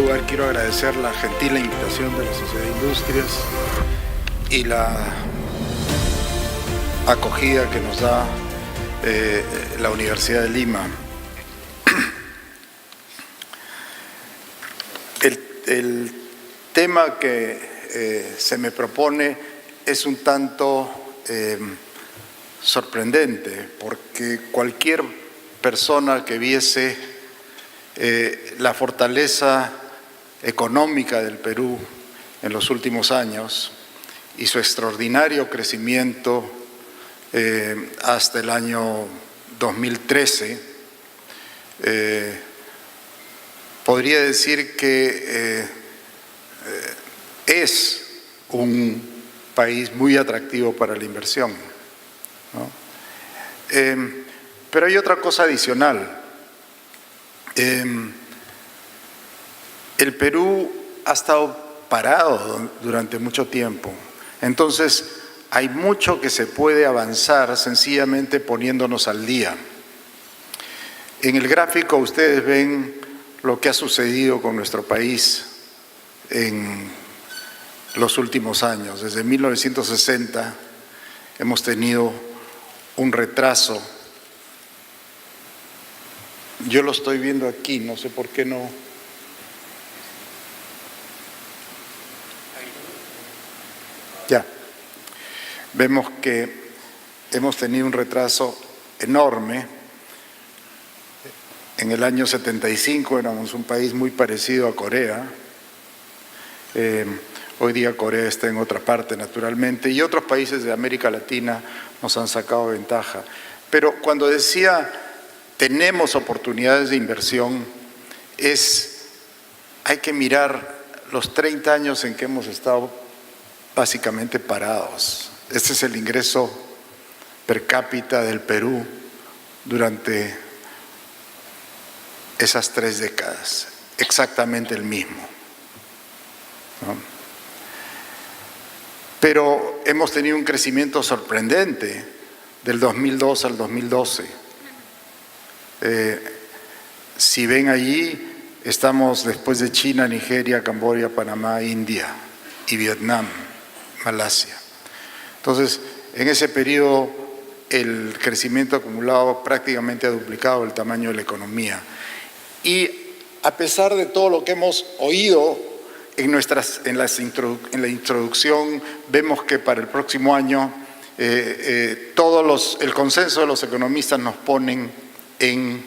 lugar quiero agradecer la gentil invitación de la Sociedad de Industrias y la acogida que nos da la Universidad de Lima. El tema que se me propone es un tanto sorprendente, porque cualquier persona que viese la fortaleza económica del Perú en los últimos años y su extraordinario crecimiento hasta el año 2013, podría decir que es un país muy atractivo para la inversión, ¿no? Pero hay otra cosa adicional. El Perú ha estado parado durante mucho tiempo, entonces hay mucho que se puede avanzar sencillamente poniéndonos al día. En el gráfico ustedes ven lo que ha sucedido con nuestro país en los últimos años. Desde 1960 hemos tenido un retraso. Yo lo estoy viendo aquí, no sé por qué no. Ya. Vemos que hemos tenido un retraso enorme. En el año 75 éramos un país muy parecido a Corea. Hoy día Corea está en otra parte, naturalmente, y otros países de América Latina nos han sacado ventaja. Pero cuando decía tenemos oportunidades de inversión, hay que mirar los 30 años en que hemos estado básicamente parados. Este es el ingreso per cápita del Perú durante esas 3 décadas, exactamente el mismo, ¿no? Pero hemos tenido un crecimiento sorprendente del 2002 al 2012. Si ven allí, estamos después de China, Nigeria, Camboya, Panamá, India y Vietnam, Malasia. Entonces, en ese periodo el crecimiento acumulado prácticamente ha duplicado el tamaño de la economía. Y a pesar de todo lo que hemos oído en la introducción, vemos que para el próximo año el consenso de los economistas nos ponen en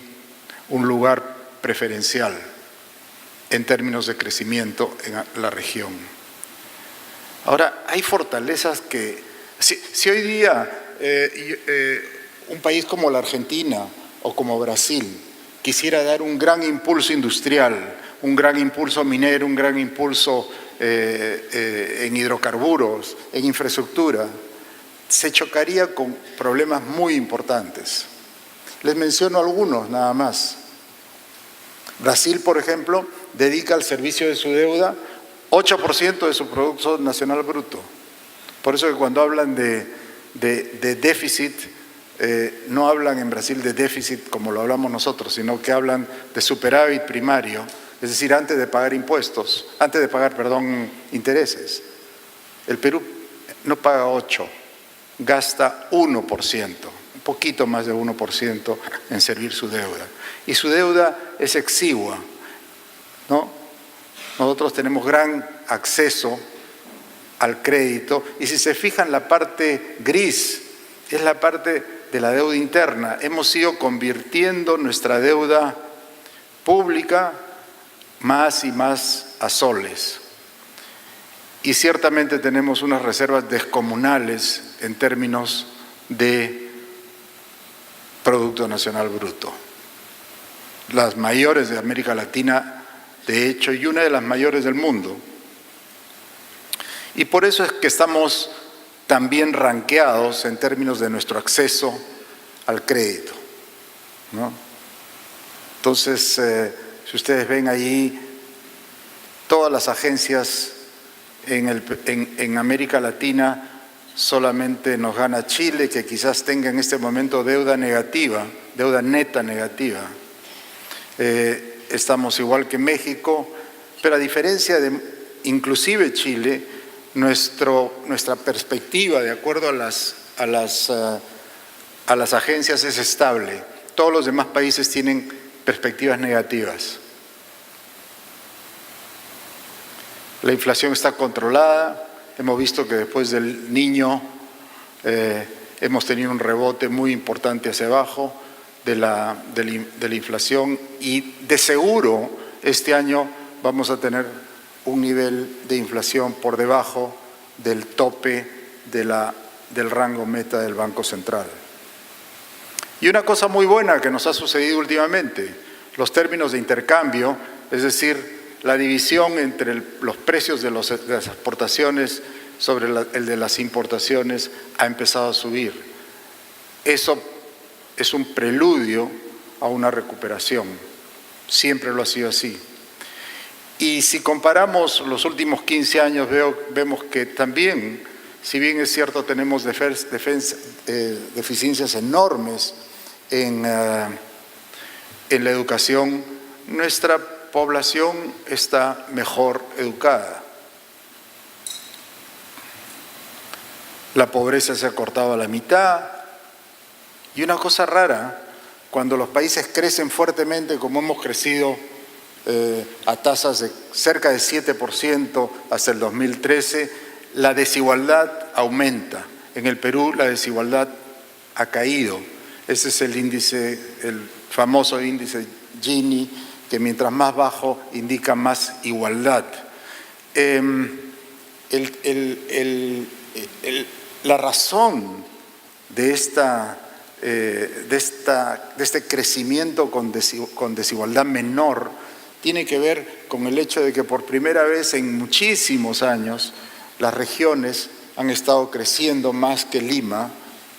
un lugar preferencial en términos de crecimiento en la región. Ahora, hay fortalezas que, si hoy día un país como la Argentina o como Brasil quisiera dar un gran impulso industrial, un gran impulso minero, un gran impulso en hidrocarburos, en infraestructura, se chocaría con problemas muy importantes. Les menciono algunos nada más. Brasil, por ejemplo, dedica al servicio de su deuda 8% de su Producto Nacional Bruto. Por eso que cuando hablan de déficit, no hablan en Brasil de déficit como lo hablamos nosotros, sino que hablan de superávit primario, es decir, antes de pagar intereses. El Perú no paga 8%, gasta 1%. Un poquito más de 1% en servir su deuda. Y su deuda es exigua, ¿no? Nosotros tenemos gran acceso al crédito y si se fijan la parte gris es la parte de la deuda interna. Hemos ido convirtiendo nuestra deuda pública más y más a soles. Y ciertamente tenemos unas reservas descomunales en términos de Producto Nacional Bruto. Las mayores de América Latina, de hecho, y una de las mayores del mundo. Y por eso es que estamos también ranqueados en términos de nuestro acceso al crédito, ¿no? Entonces, si ustedes ven allí, todas las agencias en América Latina, solamente nos gana Chile, que quizás tenga en este momento deuda negativa, deuda neta negativa. Estamos igual que México Pero a diferencia de inclusive Chile, nuestra perspectiva, de acuerdo a las agencias, es estable. Todos los demás países tienen perspectivas negativas. La inflación está controlada. Hemos visto que después del Niño hemos tenido un rebote muy importante hacia abajo de la inflación, y de seguro este año vamos a tener un nivel de inflación por debajo del tope del rango meta del Banco Central. Y una cosa muy buena que nos ha sucedido últimamente, los términos de intercambio, es decir, la división entre los precios de las exportaciones sobre el de las importaciones ha empezado a subir. Eso es un preludio a una recuperación, siempre lo ha sido así. Y si comparamos los últimos 15 años, vemos que también, si bien es cierto, tenemos deficiencias enormes en la educación, nuestra población está mejor educada. La pobreza se ha cortado a la mitad. Y una cosa rara, cuando los países crecen fuertemente, como hemos crecido a tasas de cerca de 7% hasta el 2013, la desigualdad aumenta. En el Perú la desigualdad ha caído. Ese es el índice, el famoso índice Gini, que mientras más bajo indica más igualdad. La razón de este crecimiento con desigualdad menor tiene que ver con el hecho de que por primera vez en muchísimos años las regiones han estado creciendo más que Lima,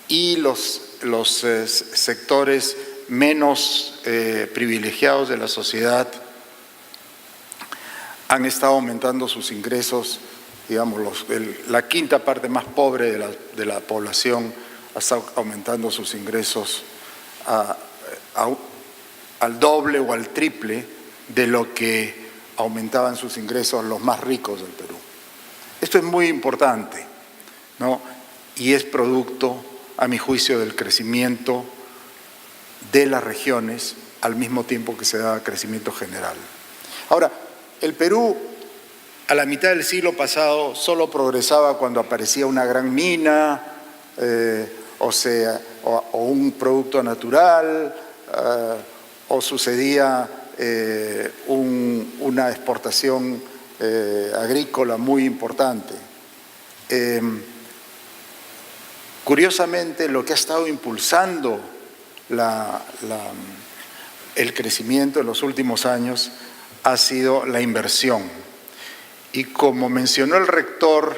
y los sectores menos privilegiados de la sociedad han estado aumentando sus ingresos. Digamos, la quinta parte más pobre de la población ha estado aumentando sus ingresos al doble o al triple de lo que aumentaban sus ingresos los más ricos del Perú. Esto es muy importante, ¿no? Y es producto, a mi juicio, del crecimiento de las regiones al mismo tiempo que se da crecimiento general. Ahora, el Perú a la mitad del siglo pasado solo progresaba cuando aparecía una gran mina, o un producto natural, o sucedía una exportación agrícola muy importante. Curiosamente, lo que ha estado impulsando el crecimiento en los últimos años ha sido la inversión. Y como mencionó el rector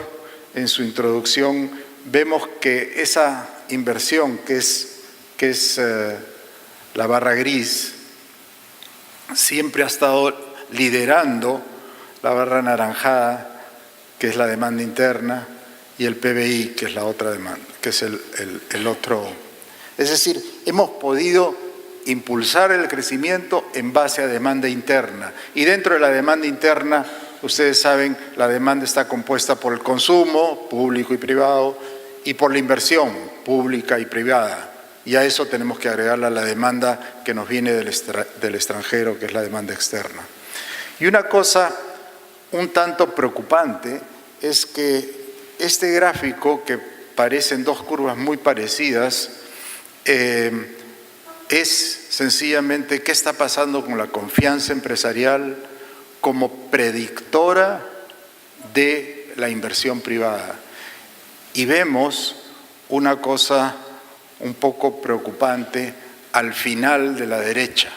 en su introducción, vemos que esa inversión, que es la barra gris, siempre ha estado liderando la barra anaranjada, que es la demanda interna, y el PBI, que es la otra demanda, que es el otro. Es decir, hemos podido impulsar el crecimiento en base a demanda interna. Y dentro de la demanda interna, ustedes saben, la demanda está compuesta por el consumo público y privado y por la inversión pública y privada. Y a eso tenemos que agregarle la demanda que nos viene del extranjero, que es la demanda externa. Y una cosa un tanto preocupante es que este gráfico, que parecen dos curvas muy parecidas, es sencillamente qué está pasando con la confianza empresarial como predictora de la inversión privada. Y vemos una cosa un poco preocupante al final de la derecha,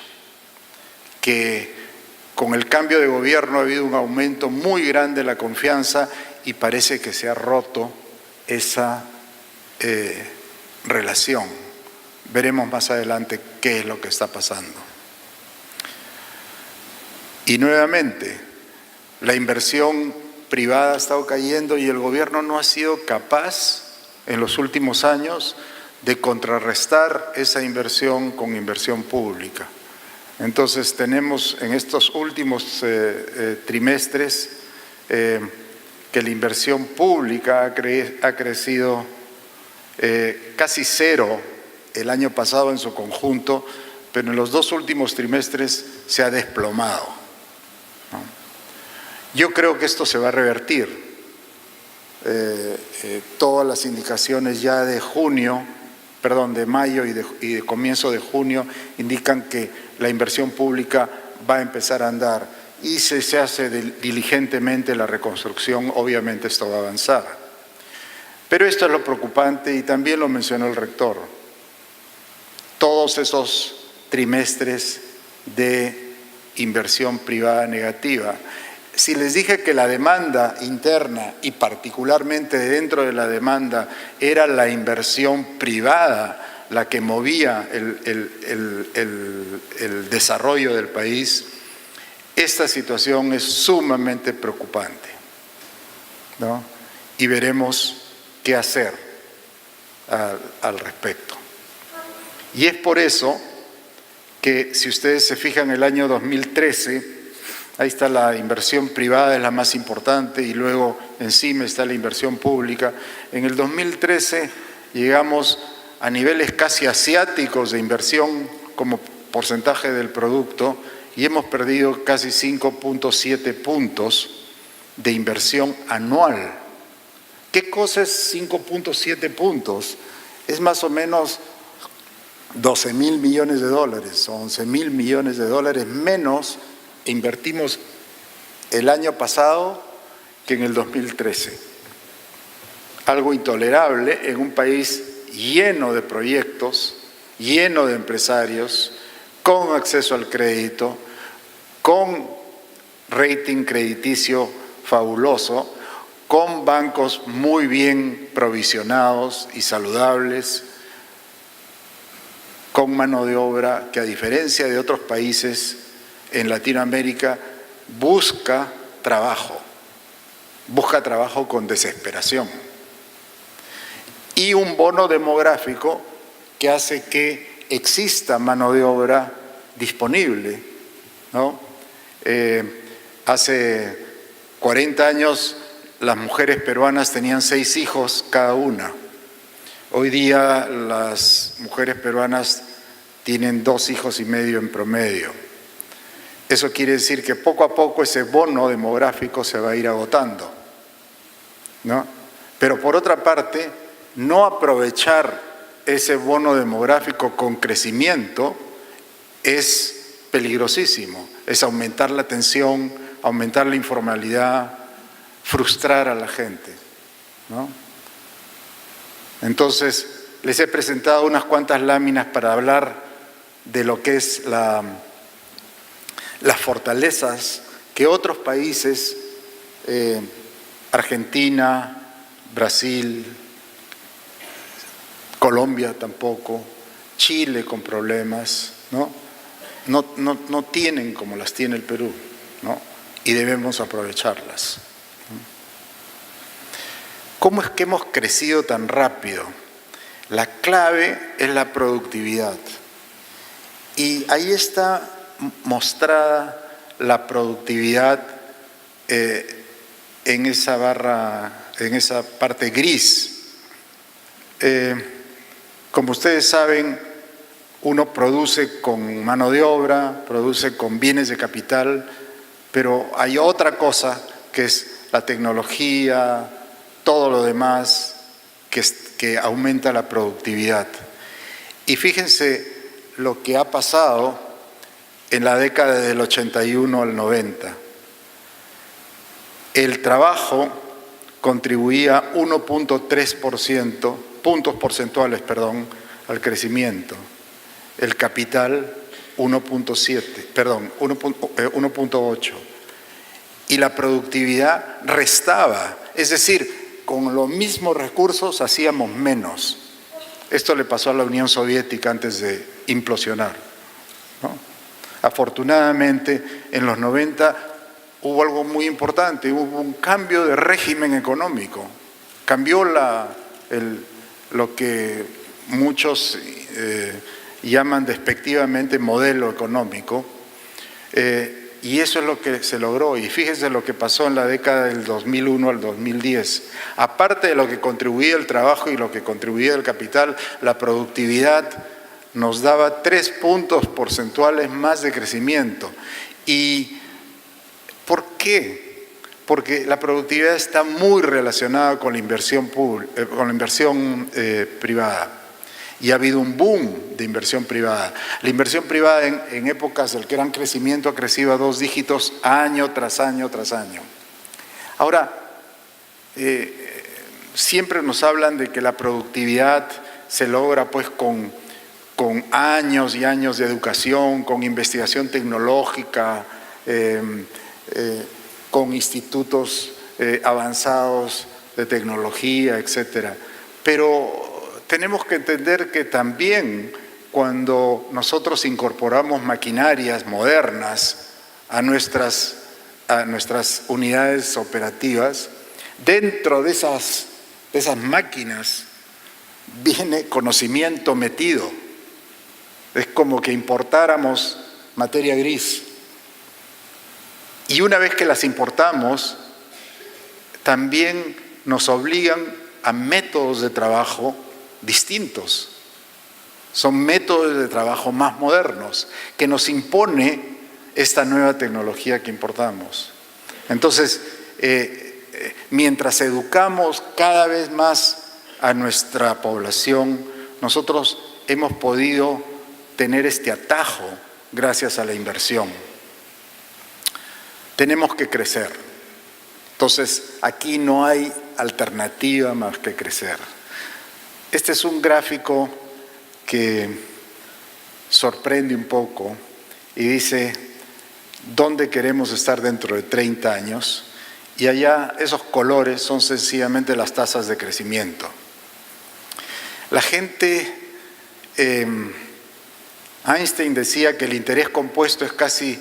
que con el cambio de gobierno ha habido un aumento muy grande de la confianza y parece que se ha roto esa relación. Veremos más adelante qué es lo que está pasando. Y nuevamente, la inversión privada ha estado cayendo y el gobierno no ha sido capaz en los últimos años de contrarrestar esa inversión con inversión pública. Entonces tenemos en estos últimos trimestres que la inversión pública ha crecido casi cero el año pasado en su conjunto, pero en los 2 últimos trimestres se ha desplomado, ¿no? Yo creo que esto se va a revertir. Todas las indicaciones ya de mayo y de comienzo de junio indican que la inversión pública va a empezar a andar y si se hace diligentemente la reconstrucción, obviamente esto va a avanzar. Pero esto es lo preocupante y también lo mencionó el rector. Todos esos trimestres de inversión privada negativa. Si les dije que la demanda interna y particularmente dentro de la demanda era la inversión privada la que movía el desarrollo del país, esta situación es sumamente preocupante, ¿no? Y veremos qué hacer al respecto. Y es por eso que si ustedes se fijan el año 2013, ahí está la inversión privada, es la más importante, y luego encima está la inversión pública. En el 2013 llegamos a niveles casi asiáticos de inversión como porcentaje del producto y hemos perdido casi 5.7 puntos de inversión anual. ¿Qué cosa es 5.7 puntos? Es más o menos 12.000 millones de dólares o 11.000 millones de dólares menos invertimos el año pasado que en el 2013. Algo intolerable en un país lleno de proyectos, lleno de empresarios, con acceso al crédito, con rating crediticio fabuloso, con bancos muy bien provisionados y saludables, con mano de obra que a diferencia de otros países en Latinoamérica busca trabajo con desesperación. Y un bono demográfico que hace que exista mano de obra disponible, ¿no? Hace 40 años las mujeres peruanas tenían 6 hijos cada una. Hoy día las mujeres peruanas tienen 2 hijos y medio en promedio. Eso quiere decir que poco a poco ese bono demográfico se va a ir agotando, ¿no? Pero por otra parte, no aprovechar ese bono demográfico con crecimiento es peligrosísimo, es aumentar la tensión, aumentar la informalidad, frustrar a la gente, ¿no? Entonces, les he presentado unas cuantas láminas para hablar de lo que es las fortalezas que otros países, Argentina, Brasil, Colombia tampoco, Chile con problemas, no tienen como las tiene el Perú, ¿no? Y debemos aprovecharlas. ¿Cómo es que hemos crecido tan rápido? La clave es la productividad. Y ahí está mostrada la productividad en esa barra, en esa parte gris. Como ustedes saben, uno produce con mano de obra, produce con bienes de capital, pero hay otra cosa que es la tecnología, todo lo demás que aumenta la productividad. Y fíjense lo que ha pasado en la década del 81 al 90. El trabajo contribuía 1.3%, puntos porcentuales, al crecimiento. El capital 1.8. Y la productividad restaba, es decir, con los mismos recursos hacíamos menos. Esto le pasó a la Unión Soviética antes de implosionar, ¿no? Afortunadamente, en los 90 hubo algo muy importante, hubo un cambio de régimen económico. Cambió lo que muchos llaman despectivamente modelo económico, y eso es lo que se logró. Y fíjense lo que pasó en la década del 2001 al 2010. Aparte de lo que contribuía el trabajo y lo que contribuía el capital, la productividad nos daba 3 puntos porcentuales más de crecimiento. ¿Y por qué? Porque la productividad está muy relacionada con la inversión privada. Y ha habido un boom de inversión privada. La inversión privada en épocas del gran crecimiento ha crecido a 2 dígitos año tras año tras año. Ahora, siempre nos hablan de que la productividad se logra pues con años y años de educación, con investigación tecnológica, con institutos avanzados de tecnología, etcétera. Pero tenemos que entender que también cuando nosotros incorporamos maquinarias modernas a nuestras unidades operativas, dentro de esas máquinas viene conocimiento metido. Es como que importáramos materia gris. Y una vez que las importamos, también nos obligan a métodos de trabajo distintos. Son métodos de trabajo más modernos que nos impone esta nueva tecnología que importamos. Entonces, mientras educamos cada vez más a nuestra población, nosotros hemos podido tener este atajo gracias a la inversión. Tenemos que crecer. Entonces, aquí no hay alternativa más que crecer. Este es un gráfico que sorprende un poco y dice dónde queremos estar dentro de 30 años, y allá esos colores son sencillamente las tasas de crecimiento. La gente, Einstein decía que el interés compuesto es casi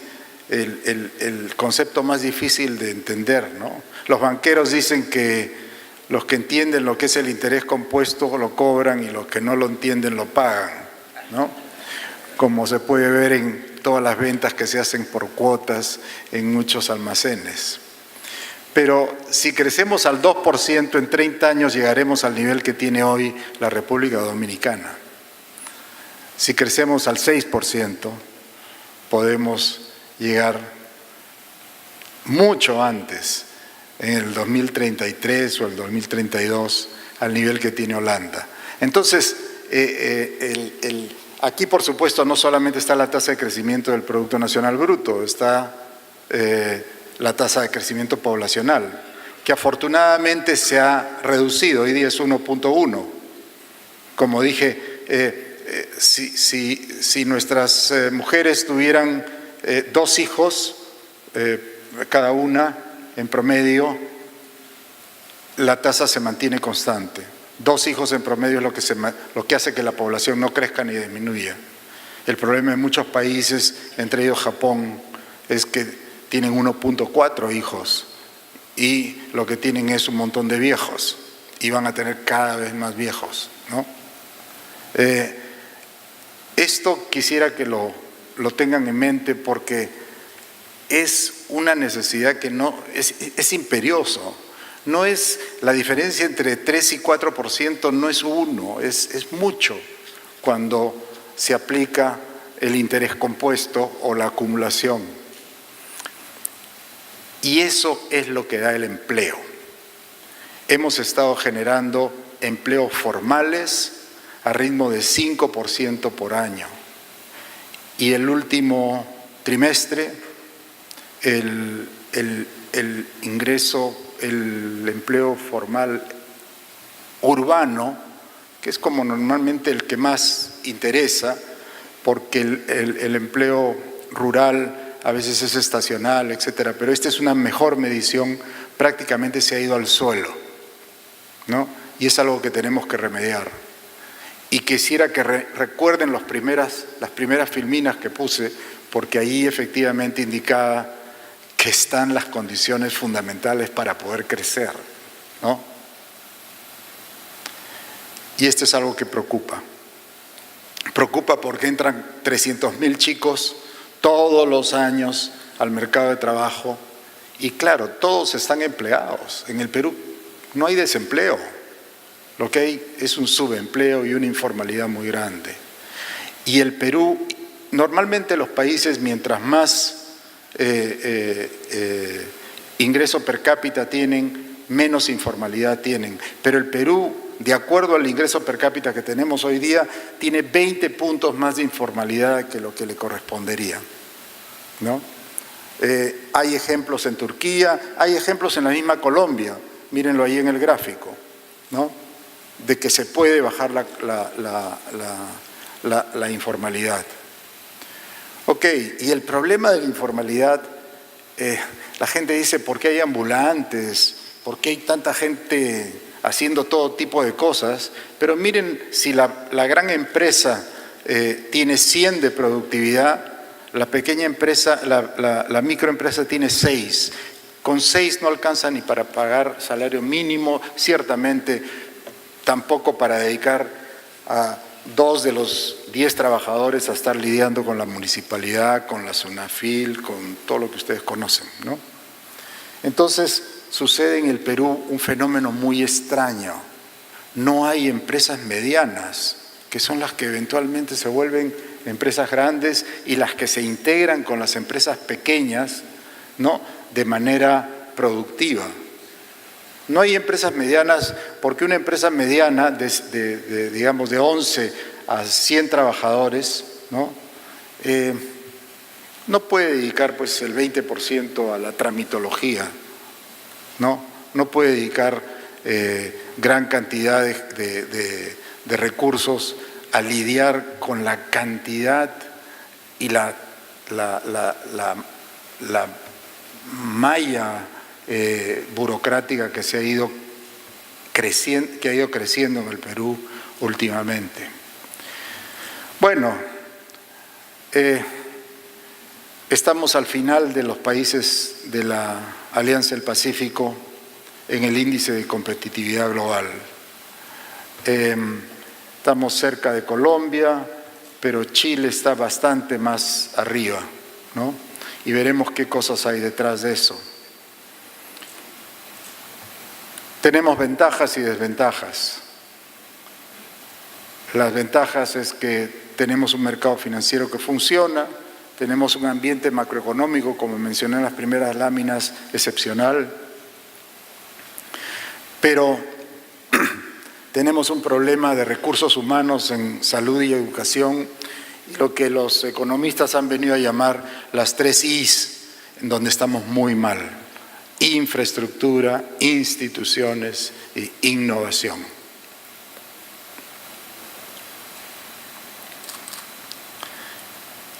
el concepto más difícil de entender, ¿no? Los banqueros dicen que los que entienden lo que es el interés compuesto lo cobran y los que no lo entienden lo pagan, ¿no? Como se puede ver en todas las ventas que se hacen por cuotas en muchos almacenes. Pero si crecemos al 2%, en 30 años llegaremos al nivel que tiene hoy la República Dominicana. Si crecemos al 6%, podemos llegar mucho antes, en el 2033 o el 2032, al nivel que tiene Holanda. Entonces, aquí por supuesto no solamente está la tasa de crecimiento del Producto Nacional Bruto, está la tasa de crecimiento poblacional, que afortunadamente se ha reducido, hoy día es 1.1. Como dije, si nuestras mujeres tuvieran 2 hijos, cada una, en promedio, la tasa se mantiene constante. 2 hijos en promedio es lo que hace que la población no crezca ni disminuya. El problema en muchos países, entre ellos Japón, es que tienen 1.4 hijos y lo que tienen es un montón de viejos y van a tener cada vez más viejos, ¿no? Esto quisiera que lo tengan en mente porque es una necesidad que no es imperioso. No es la diferencia entre 3 y 4%, no es 1, es mucho cuando se aplica el interés compuesto o la acumulación. Y eso es lo que da el empleo. Hemos estado generando empleos formales a ritmo de 5% por año. Y el último trimestre, el ingreso, el empleo formal urbano, que es como normalmente el que más interesa, porque el empleo rural a veces es estacional, etcétera, pero esta es una mejor medición, prácticamente se ha ido al suelo, ¿no? Y es algo que tenemos que remediar. Y quisiera que recuerden las primeras filminas que puse, porque ahí efectivamente indicaba que están las condiciones fundamentales para poder crecer, ¿no? Y esto es algo que preocupa. preocupa porque entran 300.000 chicos todos los años al mercado de trabajo y claro, todos están empleados. En el Perú no hay desempleo, lo que hay es un subempleo y una informalidad muy grande. Y el Perú, normalmente los países mientras más ingreso per cápita tienen, menos informalidad tienen, pero el Perú, de acuerdo al ingreso per cápita que tenemos hoy día, tiene 20 puntos más de informalidad que lo que le correspondería, ¿no? Hay ejemplos en Turquía, hay ejemplos en la misma Colombia, mírenlo ahí en el gráfico, ¿no? De que se puede bajar la informalidad. Ok, y el problema de la informalidad, la gente dice, ¿por qué hay ambulantes? ¿Por qué hay tanta gente haciendo todo tipo de cosas? Pero miren, si la gran empresa tiene 100 de productividad, la pequeña empresa, la microempresa tiene 6. Con 6 no alcanza ni para pagar salario mínimo, ciertamente tampoco para dedicar a 2 de los 10 trabajadores a estar lidiando con la municipalidad, con la SUNAFIL, con todo lo que ustedes conocen, ¿no? Entonces, sucede en el Perú un fenómeno muy extraño. No hay empresas medianas, que son las que eventualmente se vuelven empresas grandes y las que se integran con las empresas pequeñas, ¿no?, de manera productiva. No hay empresas medianas porque una empresa mediana digamos de 11 a 100 trabajadores, ¿no?, no puede dedicar pues el 20% a la tramitología, no puede dedicar gran cantidad de recursos a lidiar con la cantidad y la malla burocrática que ha ido creciendo en el Perú últimamente. Bueno, estamos al final de los países de la Alianza del Pacífico en el índice de competitividad global. Estamos cerca de Colombia, pero Chile está bastante más arriba, ¿no? Y veremos qué cosas hay detrás de eso. Tenemos ventajas y desventajas. Las ventajas es que tenemos un mercado financiero que funciona, tenemos un ambiente macroeconómico, como mencioné en las primeras láminas, excepcional, pero tenemos un problema de recursos humanos en salud y educación, lo que los economistas han venido a llamar las 3 Is, en donde estamos muy mal: infraestructura, instituciones e innovación.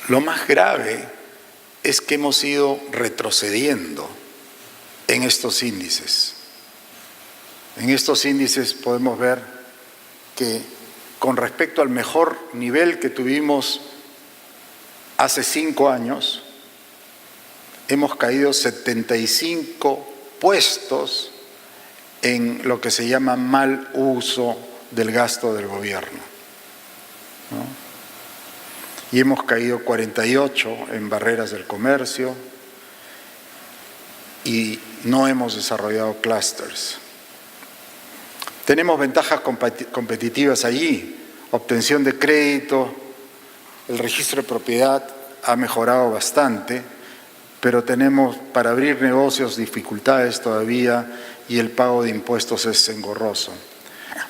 Lo más grave es que hemos ido retrocediendo en estos índices. En estos índices podemos ver que con respecto al mejor nivel que tuvimos hace 5 años, hemos caído 75 puestos en lo que se llama mal uso del gasto del gobierno, ¿no? Y hemos caído 48 en barreras del comercio y no hemos desarrollado clústeres. Tenemos ventajas competitivas allí: obtención de crédito, el registro de propiedad ha mejorado bastante, pero tenemos para abrir negocios dificultades todavía y el pago de impuestos es engorroso.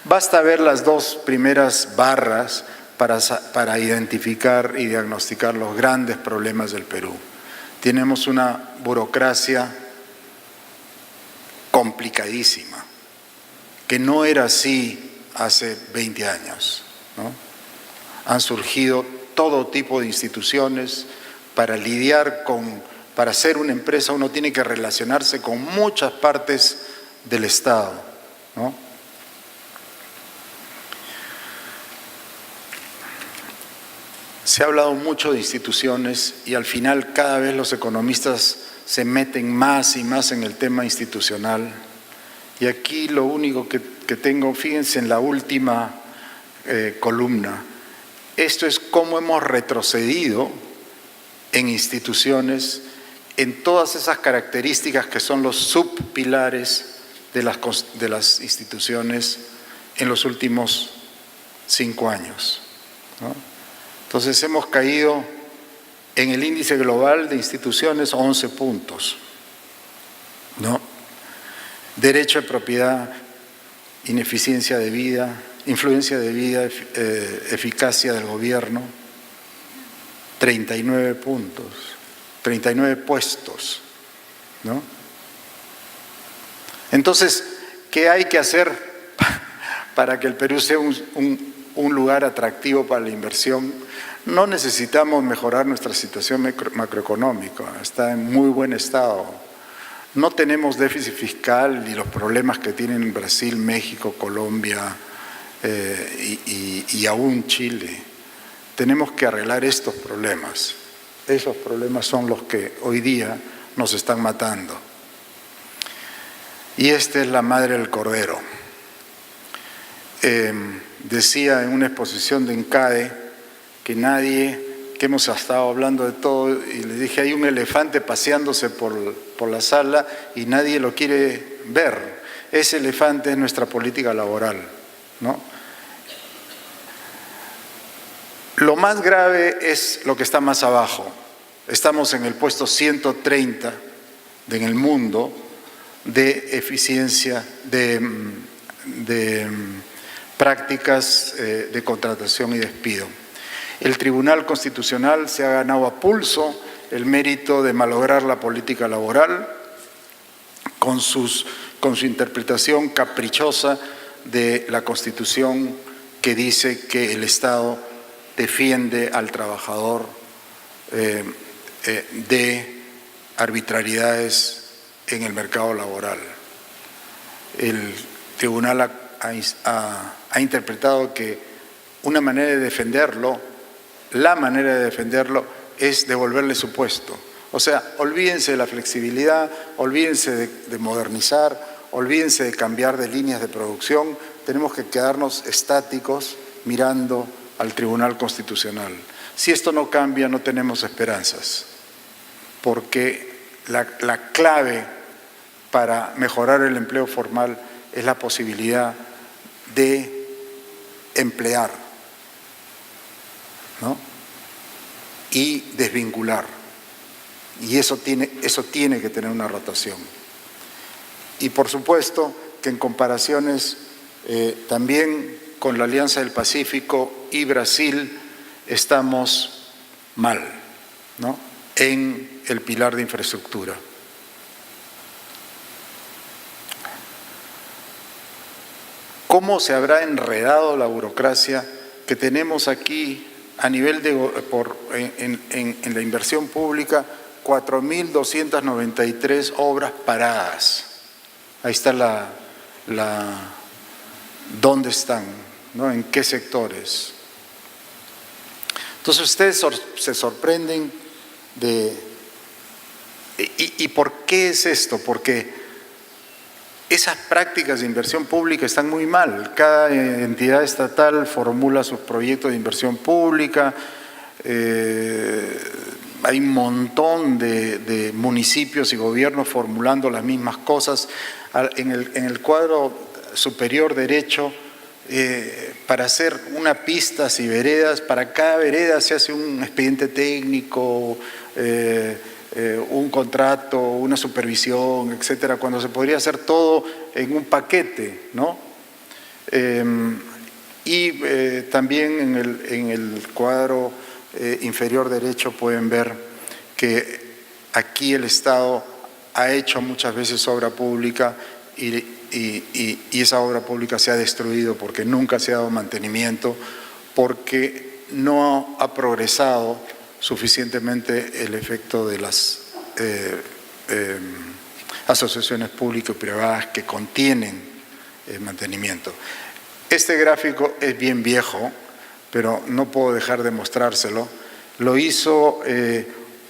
Basta ver las 2 primeras barras para identificar y diagnosticar los grandes problemas del Perú. Tenemos una burocracia complicadísima, que no era así hace 20 años, ¿no? Han surgido todo tipo de instituciones para lidiar para ser una empresa uno tiene que relacionarse con muchas partes del Estado, ¿no? Se ha hablado mucho de instituciones y al final cada vez los economistas se meten más y más en el tema institucional. Y aquí lo único que tengo, fíjense en la última columna, Esto es cómo hemos retrocedido en instituciones, en todas esas características que son los subpilares de las instituciones en los últimos 5 años, ¿no? Entonces hemos caído en el índice global de instituciones 11 puntos, ¿no? Derecho de propiedad, ineficiencia de vida, influencia de vida, eficacia del gobierno, 39 puntos, 39 puestos, ¿no? Entonces, ¿qué hay que hacer para que el Perú sea un lugar atractivo para la inversión? No necesitamos mejorar nuestra situación macroeconómica, está en muy buen estado. No tenemos déficit fiscal y los problemas que tienen Brasil, México, Colombia y aún Chile. Tenemos que arreglar estos problemas. Esos problemas son los que hoy día nos están matando. Y esta es la madre del cordero. Decía en una exposición de ENCADE que hemos estado hablando de todo, y le dije, hay un elefante paseándose por la sala y nadie lo quiere ver. Ese elefante es nuestra política laboral, ¿no? Lo más grave es lo que está más abajo. Estamos en el puesto 130 en el mundo de eficiencia, de prácticas de contratación y despido. El Tribunal Constitucional se ha ganado a pulso el mérito de malograr la política laboral con su interpretación caprichosa de la Constitución que dice que el Estado defiende al trabajador de arbitrariedades en el mercado laboral. El tribunal ha interpretado que una manera de defenderlo, la manera de defenderlo es devolverle su puesto. O sea, olvídense de la flexibilidad, olvídense de modernizar, olvídense de cambiar de líneas de producción, tenemos que quedarnos estáticos mirando al Tribunal Constitucional. Si esto no cambia, no tenemos esperanzas, porque la clave para mejorar el empleo formal es la posibilidad de emplear, ¿no? Y desvincular. Y eso tiene que tener una rotación. Y por supuesto que en comparaciones también con la Alianza del Pacífico y Brasil estamos mal, ¿no? En el pilar de infraestructura. ¿Cómo se habrá enredado la burocracia que tenemos aquí a nivel en la inversión pública? 4.293 obras paradas. Ahí está ¿dónde están? ¿No? ¿En qué sectores? Entonces ustedes se sorprenden ¿y por qué es esto? Porque esas prácticas de inversión pública están muy mal. Cada entidad estatal formula sus proyectos de inversión pública. Hay un montón de municipios y gobiernos formulando las mismas cosas. En el cuadro superior derecho, para hacer una pista y veredas, para cada vereda se hace un expediente técnico, un contrato, una supervisión, etcétera, cuando se podría hacer todo en un paquete, ¿no? También en el cuadro inferior derecho pueden ver que aquí el Estado ha hecho muchas veces obra pública y esa obra pública se ha destruido porque nunca se ha dado mantenimiento, porque no ha progresado suficientemente el efecto de las asociaciones públicas y privadas que contienen mantenimiento. Este gráfico es bien viejo, pero no puedo dejar de mostrárselo. Lo hizo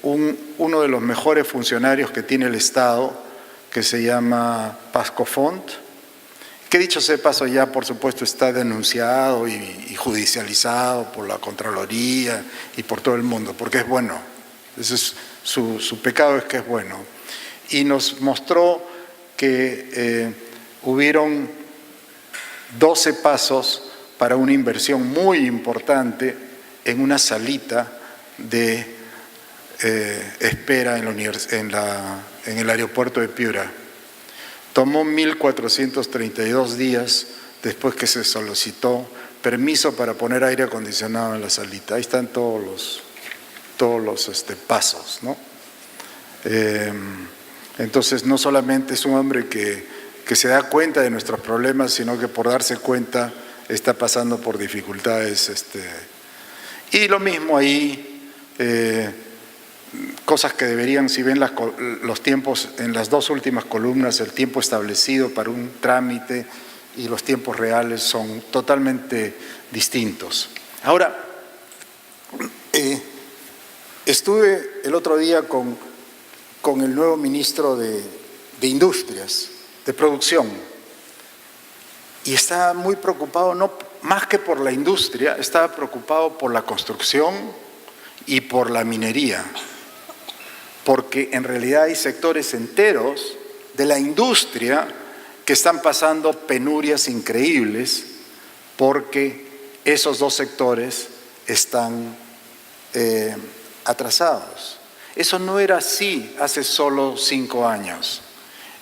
uno de los mejores funcionarios que tiene el Estado, que se llama Pasco Font, que dicho sea de paso ya por supuesto está denunciado y judicializado por la Contraloría y por todo el mundo, porque es bueno. Ese es su pecado, es que es bueno. Y nos mostró que hubieron 12 pasos para una inversión muy importante en una salita de espera en el aeropuerto de Piura. Tomó 1.432 días después que se solicitó permiso para poner aire acondicionado en la salita. Ahí están todos los pasos, ¿no? Entonces, no solamente es un hombre que se da cuenta de nuestros problemas, sino que por darse cuenta está pasando por dificultades. Y lo mismo ahí, cosas que deberían, si ven los tiempos en las dos últimas columnas, el tiempo establecido para un trámite y los tiempos reales son totalmente distintos. Ahora, estuve el otro día con el nuevo ministro de Industrias, de Producción, y estaba muy preocupado, no más que por la industria, estaba preocupado por la construcción y por la minería, porque en realidad hay sectores enteros de la industria que están pasando penurias increíbles porque esos dos sectores están atrasados. Eso no era así hace solo 5 años.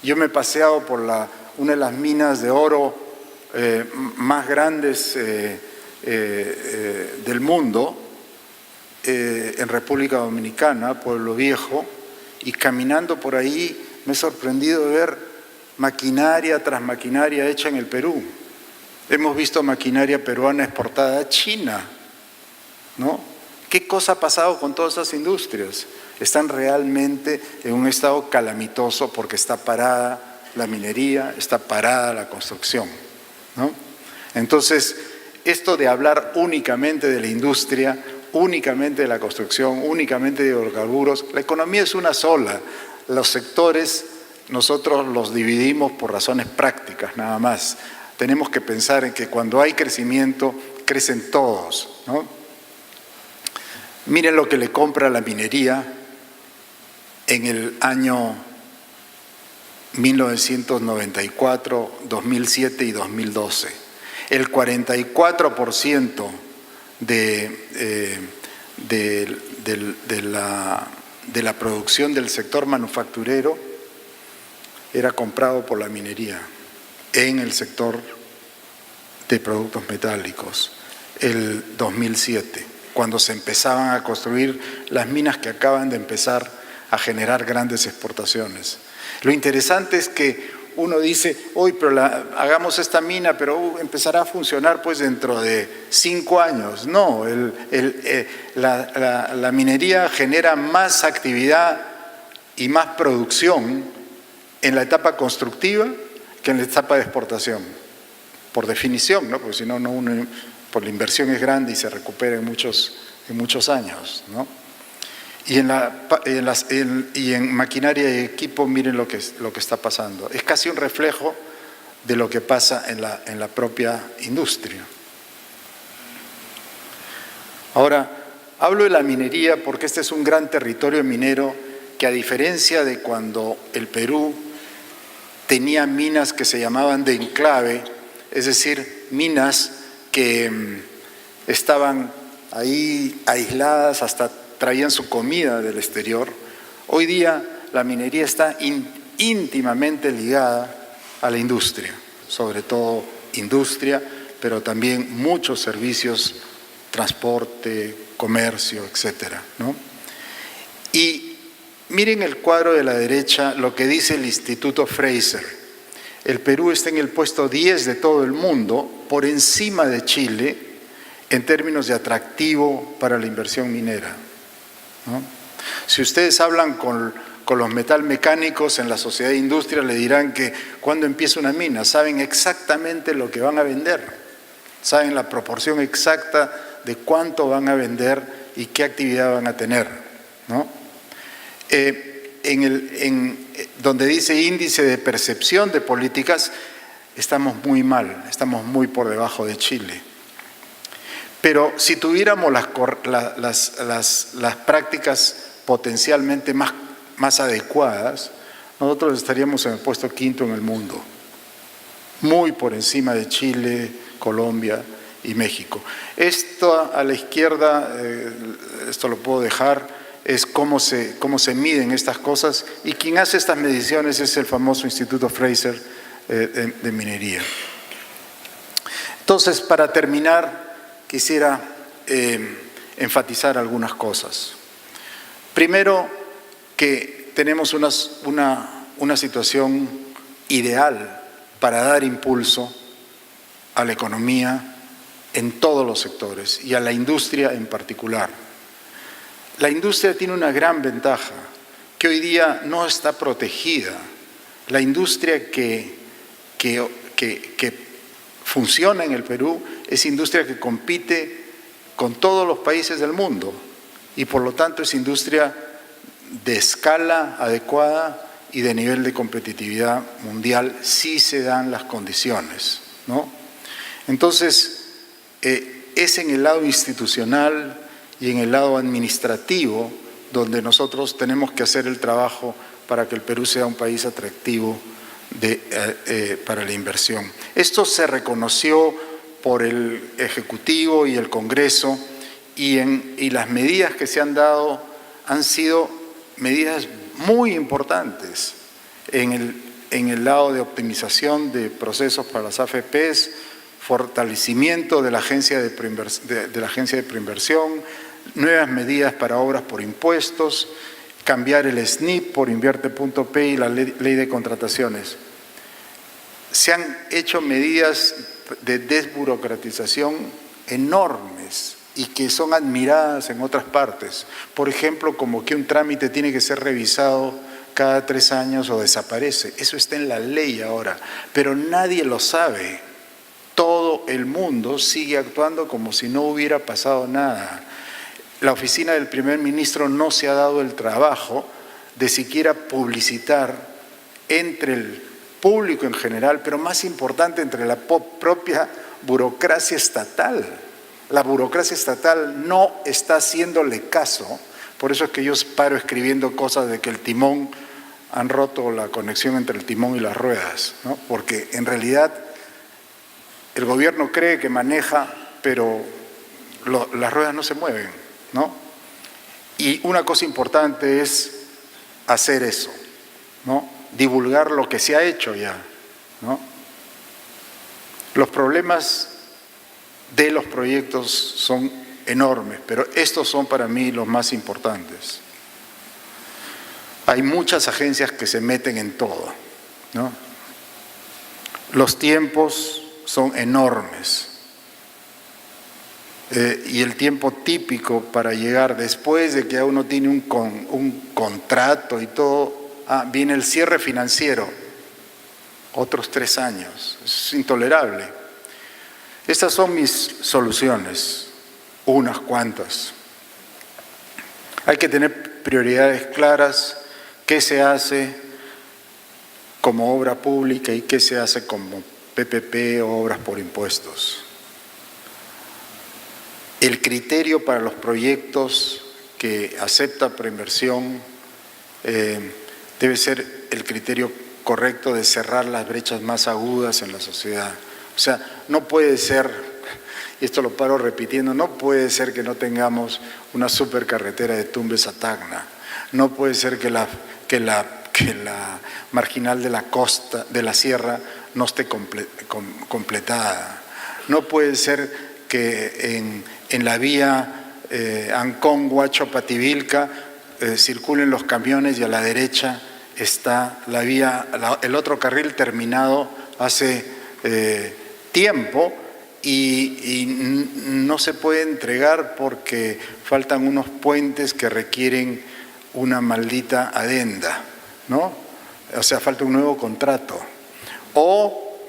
Yo me he paseado por una de las minas de oro más grandes del mundo, en República Dominicana, Pueblo Viejo, y caminando por ahí me he sorprendido de ver maquinaria tras maquinaria hecha en el Perú. Hemos visto maquinaria peruana exportada a China, ¿no? ¿Qué cosa ha pasado con todas esas industrias? Están realmente en un estado calamitoso porque está parada la minería, está parada la construcción, ¿no? Entonces, esto de hablar únicamente de la industria, únicamente de la construcción, únicamente de hidrocarburos, la economía es una sola. Los sectores nosotros los dividimos por razones prácticas nada más. Tenemos que pensar en que cuando hay crecimiento, crecen todos, ¿no? Miren lo que le compra la minería en el año 1994, 2007 y 2012. El 44% de la producción del sector manufacturero era comprado por la minería en el sector de productos metálicos. El 2007, cuando se empezaban a construir las minas que acaban de empezar a generar grandes exportaciones. Lo interesante es que uno dice, hoy pero hagamos esta mina, pero empezará a funcionar pues dentro de 5 años. No, la minería genera más actividad y más producción en la etapa constructiva que en la etapa de exportación, por definición, ¿no? Porque si no, por la inversión es grande y se recupera en muchos años, ¿no? Y en maquinaria y equipo, miren lo que está pasando. Es casi un reflejo de lo que pasa en la propia industria. Ahora, hablo de la minería porque este es un gran territorio minero que, a diferencia de cuando el Perú tenía minas que se llamaban de enclave, es decir, minas que estaban ahí aisladas, hasta traían su comida del exterior. Hoy día la minería está íntimamente ligada a la industria, sobre todo industria, pero también muchos servicios, transporte, comercio, etcétera, ¿no? Y miren el cuadro de la derecha, lo que dice el Instituto Fraser. El Perú está en el puesto 10 de todo el mundo, por encima de Chile, en términos de atractivo para la inversión minera, ¿no? Si ustedes hablan con los metalmecánicos en la sociedad de industria, le dirán que cuando empieza una mina, saben exactamente lo que van a vender, saben la proporción exacta de cuánto van a vender y qué actividad van a tener, ¿no? Donde dice índice de percepción de políticas, estamos muy mal, estamos muy por debajo de Chile. Pero si tuviéramos las prácticas potencialmente más adecuadas, nosotros estaríamos en el puesto 5º en el mundo, muy por encima de Chile, Colombia y México. Esto a la izquierda, esto lo puedo dejar, es cómo se miden estas cosas, y quien hace estas mediciones es el famoso Instituto Fraser de Minería. Entonces, para terminar, quisiera enfatizar algunas cosas. Primero, que tenemos una situación ideal para dar impulso a la economía en todos los sectores y a la industria en particular. La industria tiene una gran ventaja, que hoy día no está protegida. La industria que funciona en el Perú es industria que compite con todos los países del mundo y por lo tanto es industria de escala adecuada y de nivel de competitividad mundial si se dan las condiciones, ¿no? Entonces, es en el lado institucional y en el lado administrativo donde nosotros tenemos que hacer el trabajo para que el Perú sea un país atractivo para la inversión. Esto se reconoció por el Ejecutivo y el Congreso y las medidas que se han dado han sido medidas muy importantes en el lado de optimización de procesos para las AFPs, fortalecimiento de la agencia de preinversión, nuevas medidas para obras por impuestos, cambiar el SNIP por Invierte.p y la ley de contrataciones. Se han hecho medidas de desburocratización enormes y que son admiradas en otras partes. Por ejemplo, como que un trámite tiene que ser revisado cada 3 años o desaparece. Eso está en la ley ahora, pero nadie lo sabe. Todo el mundo sigue actuando como si no hubiera pasado nada. La oficina del primer ministro no se ha dado el trabajo de siquiera publicitar entre el público en general, pero más importante entre la propia burocracia estatal. La burocracia estatal no está haciéndole caso, por eso es que yo paro escribiendo cosas de que el timón, han roto la conexión entre el timón y las ruedas, ¿no? Porque en realidad el gobierno cree que maneja, pero las ruedas no se mueven, ¿no? Y una cosa importante es hacer eso, ¿no? Divulgar lo que se ha hecho ya, ¿no? Los problemas de los proyectos son enormes, pero estos son para mí los más importantes. Hay muchas agencias que se meten en todo, ¿no? Los tiempos son enormes. Y el tiempo típico para llegar después de que uno tiene un contrato y todo, viene el cierre financiero, otros 3 años, es intolerable. Estas son mis soluciones, unas cuantas. Hay que tener prioridades claras, qué se hace como obra pública y qué se hace como PPP o obras por impuestos. El criterio para los proyectos que acepta preinversión debe ser el criterio correcto de cerrar las brechas más agudas en la sociedad. O sea, no puede ser, y esto lo paro repitiendo, no puede ser que no tengamos una supercarretera de Tumbes a Tacna, no puede ser que la marginal de la costa, de la sierra, no esté completada, no puede ser que en la vía Ancón-Huacho-Pativilca circulen los camiones y a la derecha está la vía, el otro carril terminado hace tiempo y no se puede entregar porque faltan unos puentes que requieren una maldita adenda, ¿no? O sea, falta un nuevo contrato. O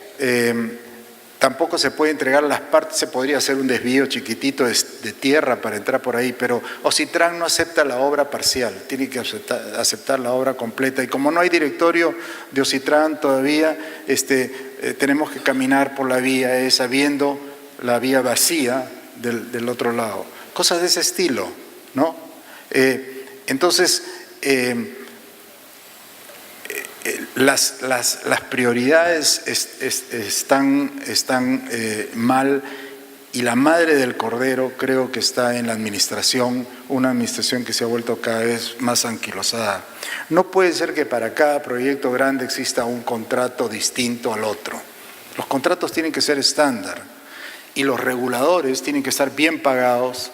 tampoco se puede entregar las partes, se podría hacer un desvío chiquitito de tierra para entrar por ahí, pero Ocitran no acepta la obra parcial, tiene que aceptar la obra completa. Y como no hay directorio de Ocitran todavía, tenemos que caminar por la vía esa viendo la vía vacía del otro lado. Cosas de ese estilo, ¿no? Entonces, las prioridades están mal, y la madre del cordero creo que está en la administración, una administración que se ha vuelto cada vez más anquilosada. No puede ser que para cada proyecto grande exista un contrato distinto al otro. Los contratos tienen que ser estándar y los reguladores tienen que estar bien pagados,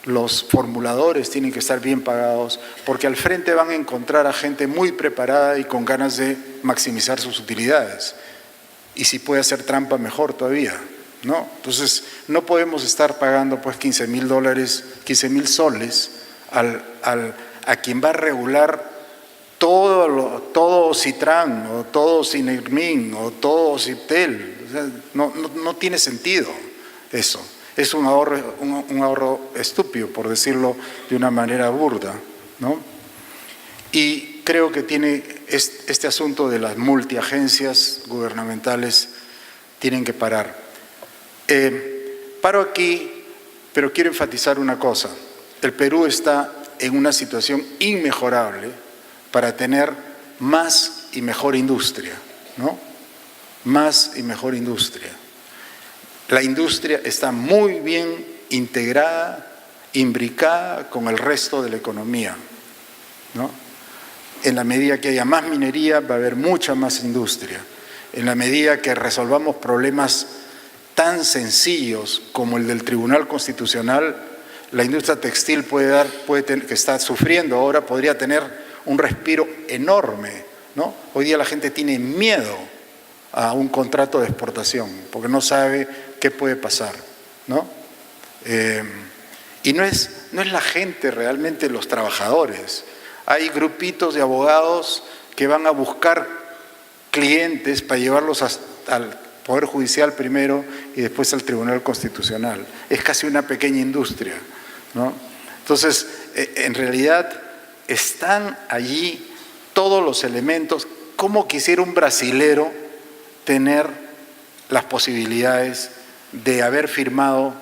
los formuladores tienen que estar bien pagados, porque al frente van a encontrar a gente muy preparada y con ganas de maximizar sus utilidades. Y si puede hacer trampa, mejor todavía, ¿no? Entonces, no podemos estar pagando pues $15,000, 15,000 soles a quien va a regular todo Citran, o todo Cinermin, o todo Ciptel. O sea, no tiene sentido eso. Es un ahorro estúpido, por decirlo de una manera burda, ¿no? Y creo que tiene este asunto de las multiagencias gubernamentales tienen que parar. Paro aquí, pero quiero enfatizar una cosa. El Perú está en una situación inmejorable para tener más y mejor industria, ¿no? Más y mejor industria. La industria está muy bien integrada, imbricada con el resto de la economía, ¿no? En la medida que haya más minería, va a haber mucha más industria. En la medida que resolvamos problemas tan sencillos como el del Tribunal Constitucional, la industria textil que está sufriendo ahora, podría tener un respiro enorme, ¿no? Hoy día la gente tiene miedo a un contrato de exportación, porque no sabe qué puede pasar, ¿no? Y no es la gente realmente, los trabajadores. Hay grupitos de abogados que van a buscar clientes para llevarlos al Poder Judicial primero y después al Tribunal Constitucional. Es casi una pequeña industria, ¿no? Entonces, en realidad están allí todos los elementos. ¿Cómo quisiera un brasilero tener las posibilidades de haber firmado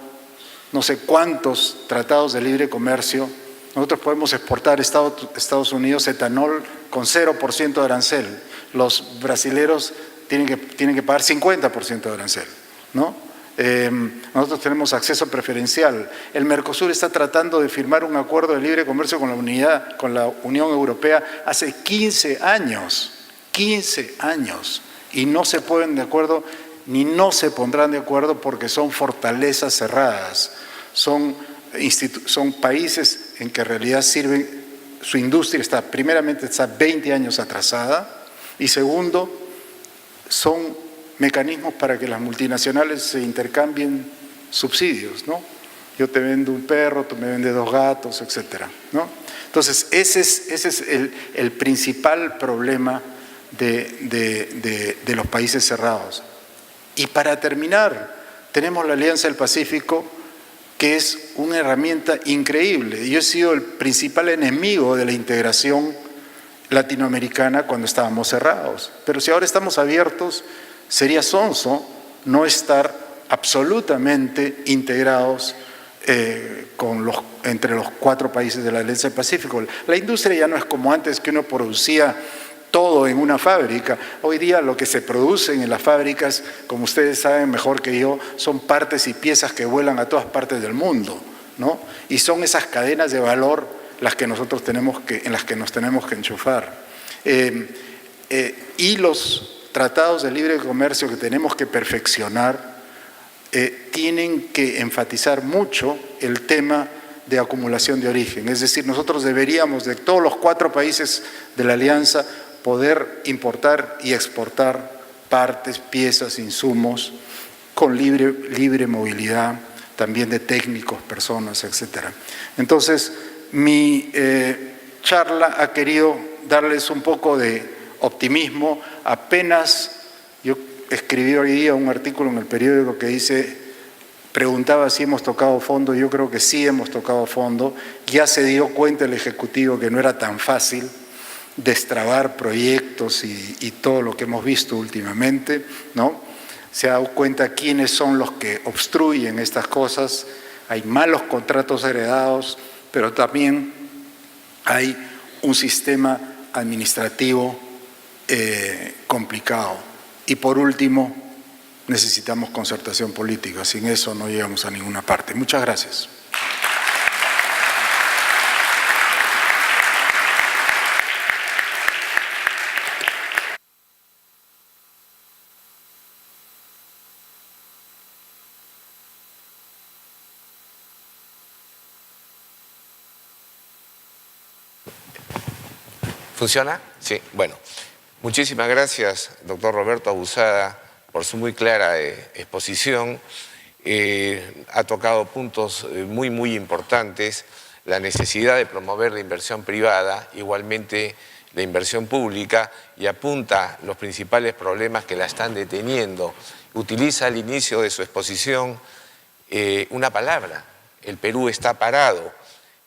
no sé cuántos tratados de libre comercio? Nosotros podemos exportar a Estados Unidos etanol con 0% de arancel. Los brasileros tienen que pagar 50% de arancel, ¿no? Nosotros tenemos acceso preferencial. El Mercosur está tratando de firmar un acuerdo de libre comercio con la Unión Europea hace 15 años, y no se ponen de acuerdo ni no se pondrán de acuerdo porque son fortalezas cerradas, son países en que en realidad su industria primeramente está 20 años atrasada, y segundo, son mecanismos para que las multinacionales se intercambien subsidios, ¿no? Yo te vendo un perro, tú me vendes 2 gatos, etcétera, ¿no? Entonces, ese es el principal problema de los países cerrados. Y para terminar, tenemos la Alianza del Pacífico, que es una herramienta increíble. Yo he sido el principal enemigo de la integración latinoamericana cuando estábamos cerrados. Pero si ahora estamos abiertos, sería sonso no estar absolutamente integrados entre los 4 países de la Alianza del Pacífico. La industria ya no es como antes, que uno producía todo en una fábrica. Hoy día lo que se produce en las fábricas, como ustedes saben mejor que yo, son partes y piezas que vuelan a todas partes del mundo, ¿no? Y son esas cadenas de valor en las que nos tenemos que enchufar. Y los tratados de libre comercio que tenemos que perfeccionar tienen que enfatizar mucho el tema de acumulación de origen. Es decir, nosotros deberíamos, de todos los 4 países de la Alianza, poder importar y exportar partes, piezas, insumos con libre movilidad, también de técnicos, personas, etc. Entonces, mi charla ha querido darles un poco de optimismo. Apenas yo escribí hoy día un artículo en el periódico que preguntaba si hemos tocado fondo. Yo creo que sí hemos tocado fondo. Ya se dio cuenta el Ejecutivo que no era tan fácil, destrabar proyectos y todo lo que hemos visto últimamente, ¿no? Se ha dado cuenta quiénes son los que obstruyen estas cosas. Hay malos contratos heredados, pero también hay un sistema administrativo complicado. Y por último, necesitamos concertación política. Sin eso no llegamos a ninguna parte. Muchas gracias. ¿Funciona? Sí, bueno. Muchísimas gracias, doctor Roberto Abusada, por su muy clara exposición. Ha tocado puntos muy importantes, la necesidad de promover la inversión privada, igualmente la inversión pública, y apunta los principales problemas que la están deteniendo. Utiliza al inicio de su exposición una palabra: el Perú está parado.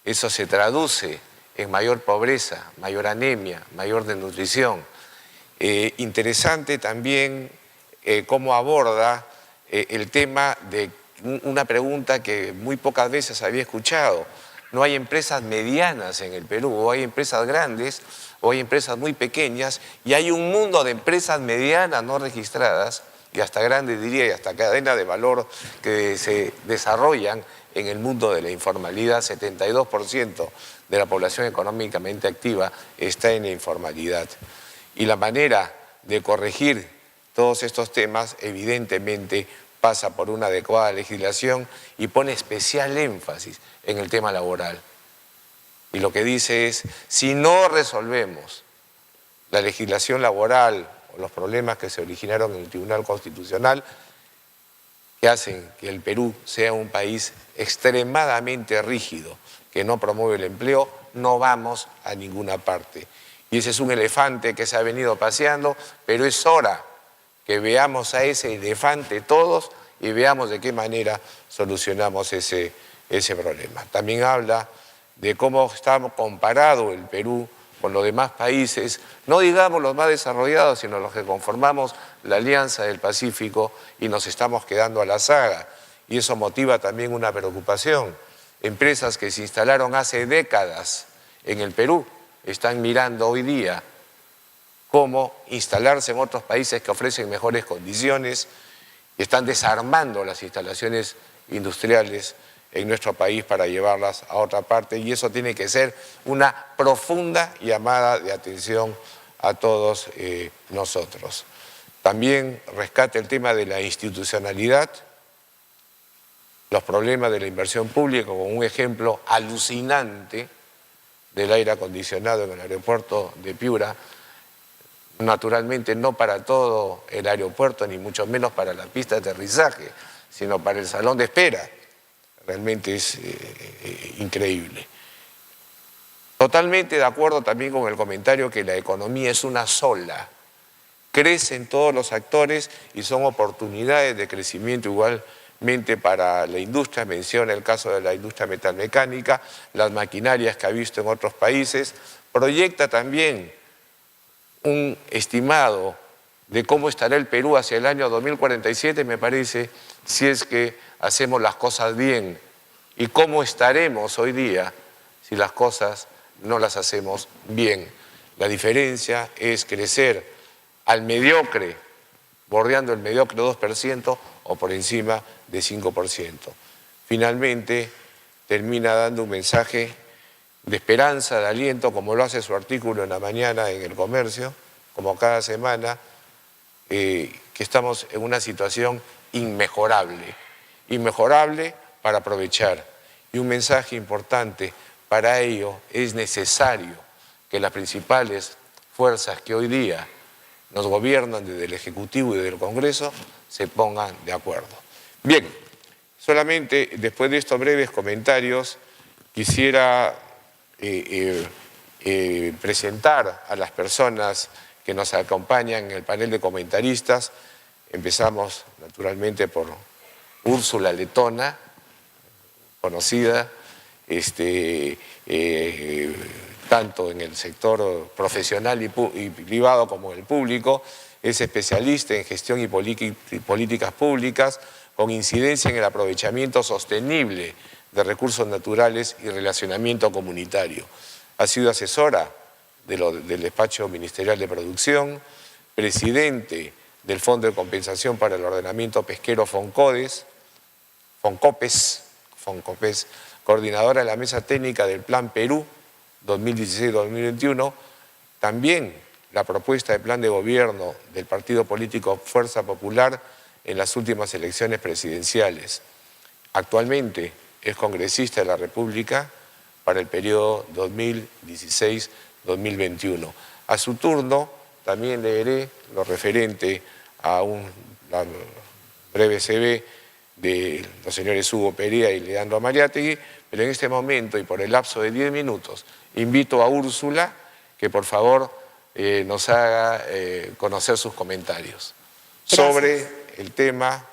Eso se traduce en mayor pobreza, mayor anemia, mayor desnutrición. Interesante también cómo aborda el tema de una pregunta que muy pocas veces había escuchado. No hay empresas medianas en el Perú, o hay empresas grandes, o hay empresas muy pequeñas, y hay un mundo de empresas medianas no registradas, y hasta grandes diría, y hasta cadena de valor que se desarrollan en el mundo de la informalidad. 72% de la población económicamente activa está en la informalidad. Y la manera de corregir todos estos temas, evidentemente, pasa por una adecuada legislación y pone especial énfasis en el tema laboral. Y lo que dice es, si no resolvemos la legislación laboral o los problemas que se originaron en el Tribunal Constitucional, que hacen que el Perú sea un país extremadamente rígido, que no promueve el empleo, no vamos a ninguna parte. Y ese es un elefante que se ha venido paseando, pero es hora que veamos a ese elefante todos y veamos de qué manera solucionamos ese problema. También habla de cómo está comparado el Perú con los demás países, no digamos los más desarrollados, sino los que conformamos la Alianza del Pacífico, y nos estamos quedando a la saga. Y eso motiva también una preocupación. Empresas que se instalaron hace décadas en el Perú están mirando hoy día cómo instalarse en otros países que ofrecen mejores condiciones, y están desarmando las instalaciones industriales en nuestro país para llevarlas a otra parte, y eso tiene que ser una profunda llamada de atención a todos nosotros. También rescata el tema de la institucionalidad, los problemas de la inversión pública, como un ejemplo alucinante del aire acondicionado en el aeropuerto de Piura. Naturalmente no para todo el aeropuerto, ni mucho menos para la pista de aterrizaje, sino para el salón de espera. Realmente es increíble. Totalmente de acuerdo también con el comentario que la economía es una sola. Crecen todos los actores y son oportunidades de crecimiento igualmente para la industria. Menciona el caso de la industria metalmecánica, las maquinarias que ha visto en otros países. Proyecta también un estimado de cómo estará el Perú hacia el año 2047, me parece, si es que hacemos las cosas bien, y cómo estaremos hoy día si las cosas no las hacemos bien. La diferencia es crecer al mediocre, bordeando el mediocre 2% o por encima de 5%. Finalmente, termina dando un mensaje de esperanza, de aliento, como lo hace su artículo en la mañana en El Comercio, como cada semana, que estamos en una situación inmejorable para aprovechar. Y un mensaje importante: para ello es necesario que las principales fuerzas que hoy día nos gobiernan desde el Ejecutivo y desde el Congreso se pongan de acuerdo. Bien, solamente después de estos breves comentarios quisiera presentar a las personas que nos acompañan en el panel de comentaristas. Empezamos naturalmente por Úrsula Letona, conocida, tanto en el sector profesional y privado como en el público. Es especialista en gestión y políticas públicas con incidencia en el aprovechamiento sostenible de recursos naturales y relacionamiento comunitario. Ha sido asesora del Despacho Ministerial de Producción, presidente del Fondo de Compensación para el Ordenamiento Pesquero FONCOPES, coordinadora de la Mesa Técnica del Plan Perú 2016-2021, también la propuesta de plan de gobierno del partido político Fuerza Popular en las últimas elecciones presidenciales. Actualmente es congresista de la República para el periodo 2016-2021. A su turno también leeré lo referente a la breve CV de los señores Hugo Perea y Leandro Amariátegui, pero en este momento y por el lapso de 10 minutos invito a Úrsula que por favor nos haga conocer sus comentarios. Gracias. Sobre el tema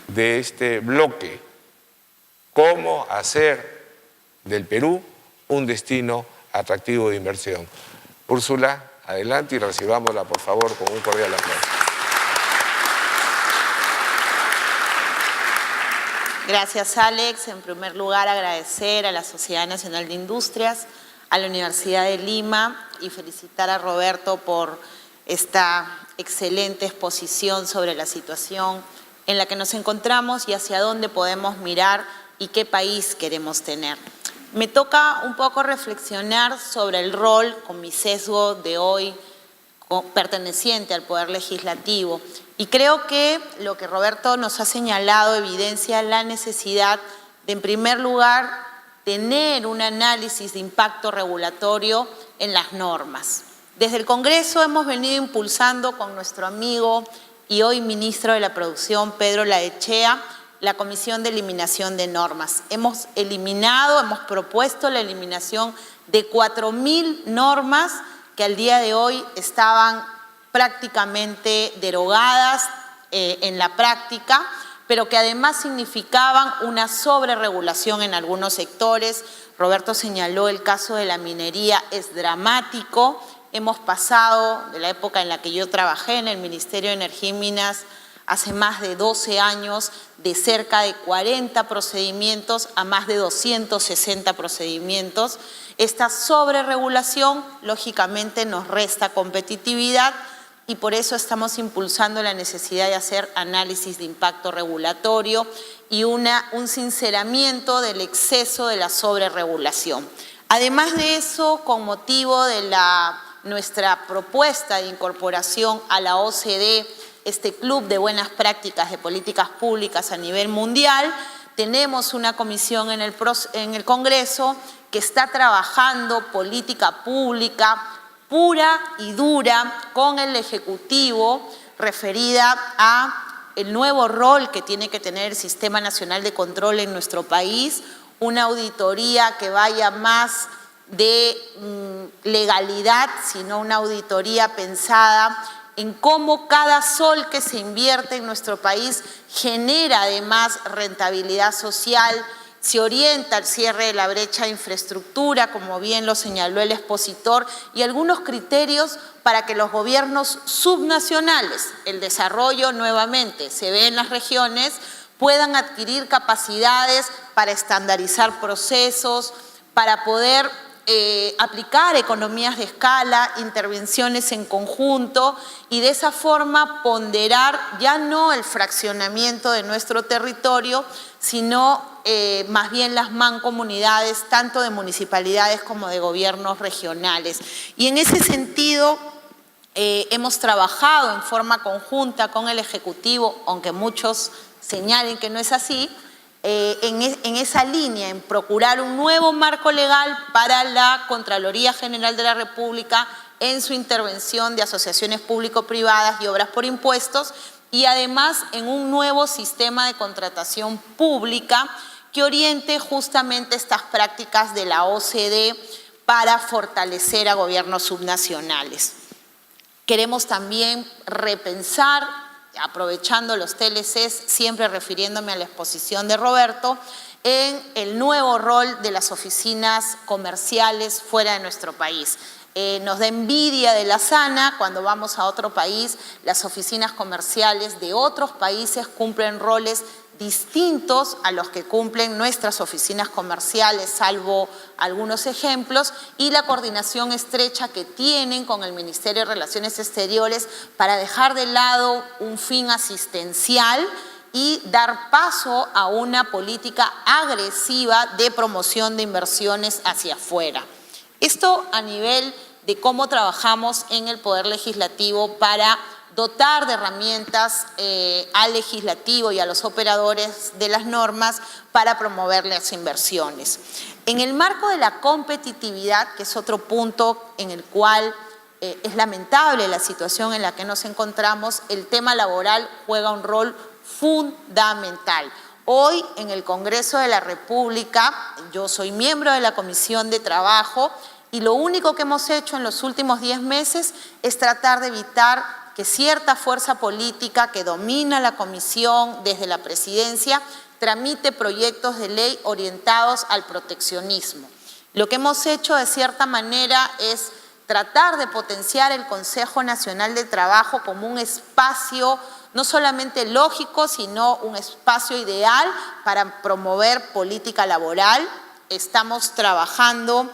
de este bloque, cómo hacer del Perú un destino atractivo de inversión. Úrsula, adelante y recibámosla por favor con un cordial aplauso. Gracias, Alex. En primer lugar, agradecer a la Sociedad Nacional de Industrias, a la Universidad de Lima y felicitar a Roberto por esta excelente exposición sobre la situación en la que nos encontramos y hacia dónde podemos mirar y qué país queremos tener. Me toca un poco reflexionar sobre el rol, con mi sesgo de hoy, perteneciente al Poder Legislativo. Y creo que lo que Roberto nos ha señalado evidencia la necesidad de, en primer lugar, tener un análisis de impacto regulatorio en las normas. Desde el Congreso hemos venido impulsando con nuestro amigo y hoy ministro de la Producción, Pedro Laechea, la Comisión de Eliminación de Normas. Hemos propuesto la eliminación de 4.000 normas que al día de hoy estaban prácticamente derogadas en la práctica, pero que además significaban una sobreregulación en algunos sectores. Roberto señaló el caso de la minería, es dramático. Hemos pasado de la época en la que yo trabajé en el Ministerio de Energía y Minas hace más de 12 años, de cerca de 40 procedimientos a más de 260 procedimientos. Esta sobreregulación, lógicamente, nos resta competitividad y por eso estamos impulsando la necesidad de hacer análisis de impacto regulatorio y un sinceramiento del exceso de la sobreregulación. Además de eso, con motivo de nuestra propuesta de incorporación a la OCDE, este club de buenas prácticas de políticas públicas a nivel mundial, tenemos una comisión en el Congreso que está trabajando política pública pura y dura con el Ejecutivo referida a el nuevo rol que tiene que tener el Sistema Nacional de Control en nuestro país, una auditoría que vaya más de legalidad, sino una auditoría pensada en cómo cada sol que se invierte en nuestro país genera además rentabilidad social, se orienta al cierre de la brecha de infraestructura, como bien lo señaló el expositor, y algunos criterios para que los gobiernos subnacionales, el desarrollo nuevamente se ve en las regiones, puedan adquirir capacidades para estandarizar procesos, para poder aplicar economías de escala, intervenciones en conjunto y de esa forma ponderar ya no el fraccionamiento de nuestro territorio, sino más bien las mancomunidades, tanto de municipalidades como de gobiernos regionales. Y en ese sentido hemos trabajado en forma conjunta con el Ejecutivo, aunque muchos señalen que no es así, en esa línea, en procurar un nuevo marco legal para la Contraloría General de la República en su intervención de asociaciones público-privadas y obras por impuestos y además en un nuevo sistema de contratación pública que oriente justamente estas prácticas de la OCDE para fortalecer a gobiernos subnacionales. Queremos también repensar, aprovechando los TLCs, siempre refiriéndome a la exposición de Roberto, en el nuevo rol de las oficinas comerciales fuera de nuestro país. Nos da envidia de la sana cuando vamos a otro país, las oficinas comerciales de otros países cumplen roles distintos a los que cumplen nuestras oficinas comerciales, salvo algunos ejemplos, y la coordinación estrecha que tienen con el Ministerio de Relaciones Exteriores para dejar de lado un fin asistencial y dar paso a una política agresiva de promoción de inversiones hacia afuera. Esto a nivel de cómo trabajamos en el Poder Legislativo para dotar de herramientas al legislativo y a los operadores de las normas para promover las inversiones. En el marco de la competitividad, que es otro punto en el cual es lamentable la situación en la que nos encontramos, el tema laboral juega un rol fundamental. Hoy en el Congreso de la República, yo soy miembro de la Comisión de Trabajo y lo único que hemos hecho en los últimos 10 meses es tratar de evitar que cierta fuerza política que domina la comisión desde la presidencia tramite proyectos de ley orientados al proteccionismo. Lo que hemos hecho de cierta manera es tratar de potenciar el Consejo Nacional de Trabajo como un espacio no solamente lógico, sino un espacio ideal para promover política laboral. Estamos trabajando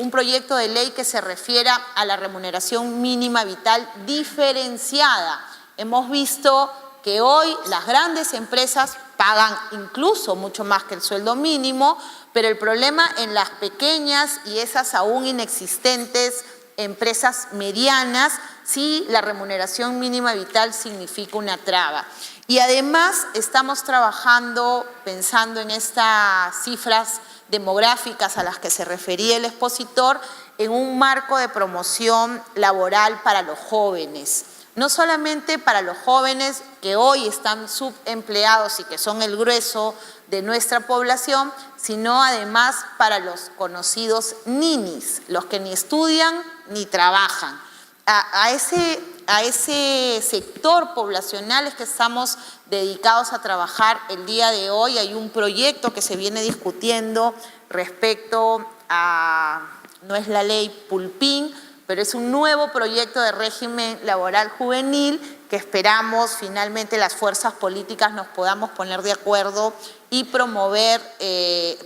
un proyecto de ley que se refiera a la remuneración mínima vital diferenciada. Hemos visto que hoy las grandes empresas pagan incluso mucho más que el sueldo mínimo, pero el problema en las pequeñas y esas aún inexistentes empresas medianas, sí la remuneración mínima vital significa una traba. Y además estamos trabajando, pensando en estas cifras demográficas a las que se refería el expositor, en un marco de promoción laboral para los jóvenes. No solamente para los jóvenes que hoy están subempleados y que son el grueso de nuestra población, sino además para los conocidos ninis, los que ni estudian ni trabajan. A ese sector poblacional es que estamos dedicados a trabajar el día de hoy. Hay un proyecto que se viene discutiendo respecto a, no es la ley Pulpín, pero es un nuevo proyecto de régimen laboral juvenil que esperamos finalmente las fuerzas políticas nos podamos poner de acuerdo y promover,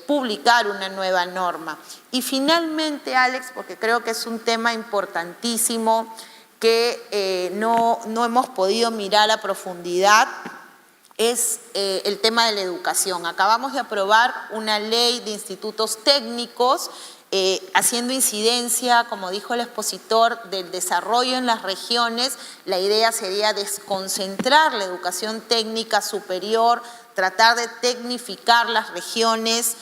publicar una nueva norma. Y finalmente, Alex, porque creo que es un tema importantísimo que no hemos podido mirar a profundidad, es el tema de la educación. Acabamos de aprobar una ley de institutos técnicos haciendo incidencia, como dijo el expositor, del desarrollo en las regiones. La idea sería desconcentrar la educación técnica superior, tratar de tecnificar las regiones.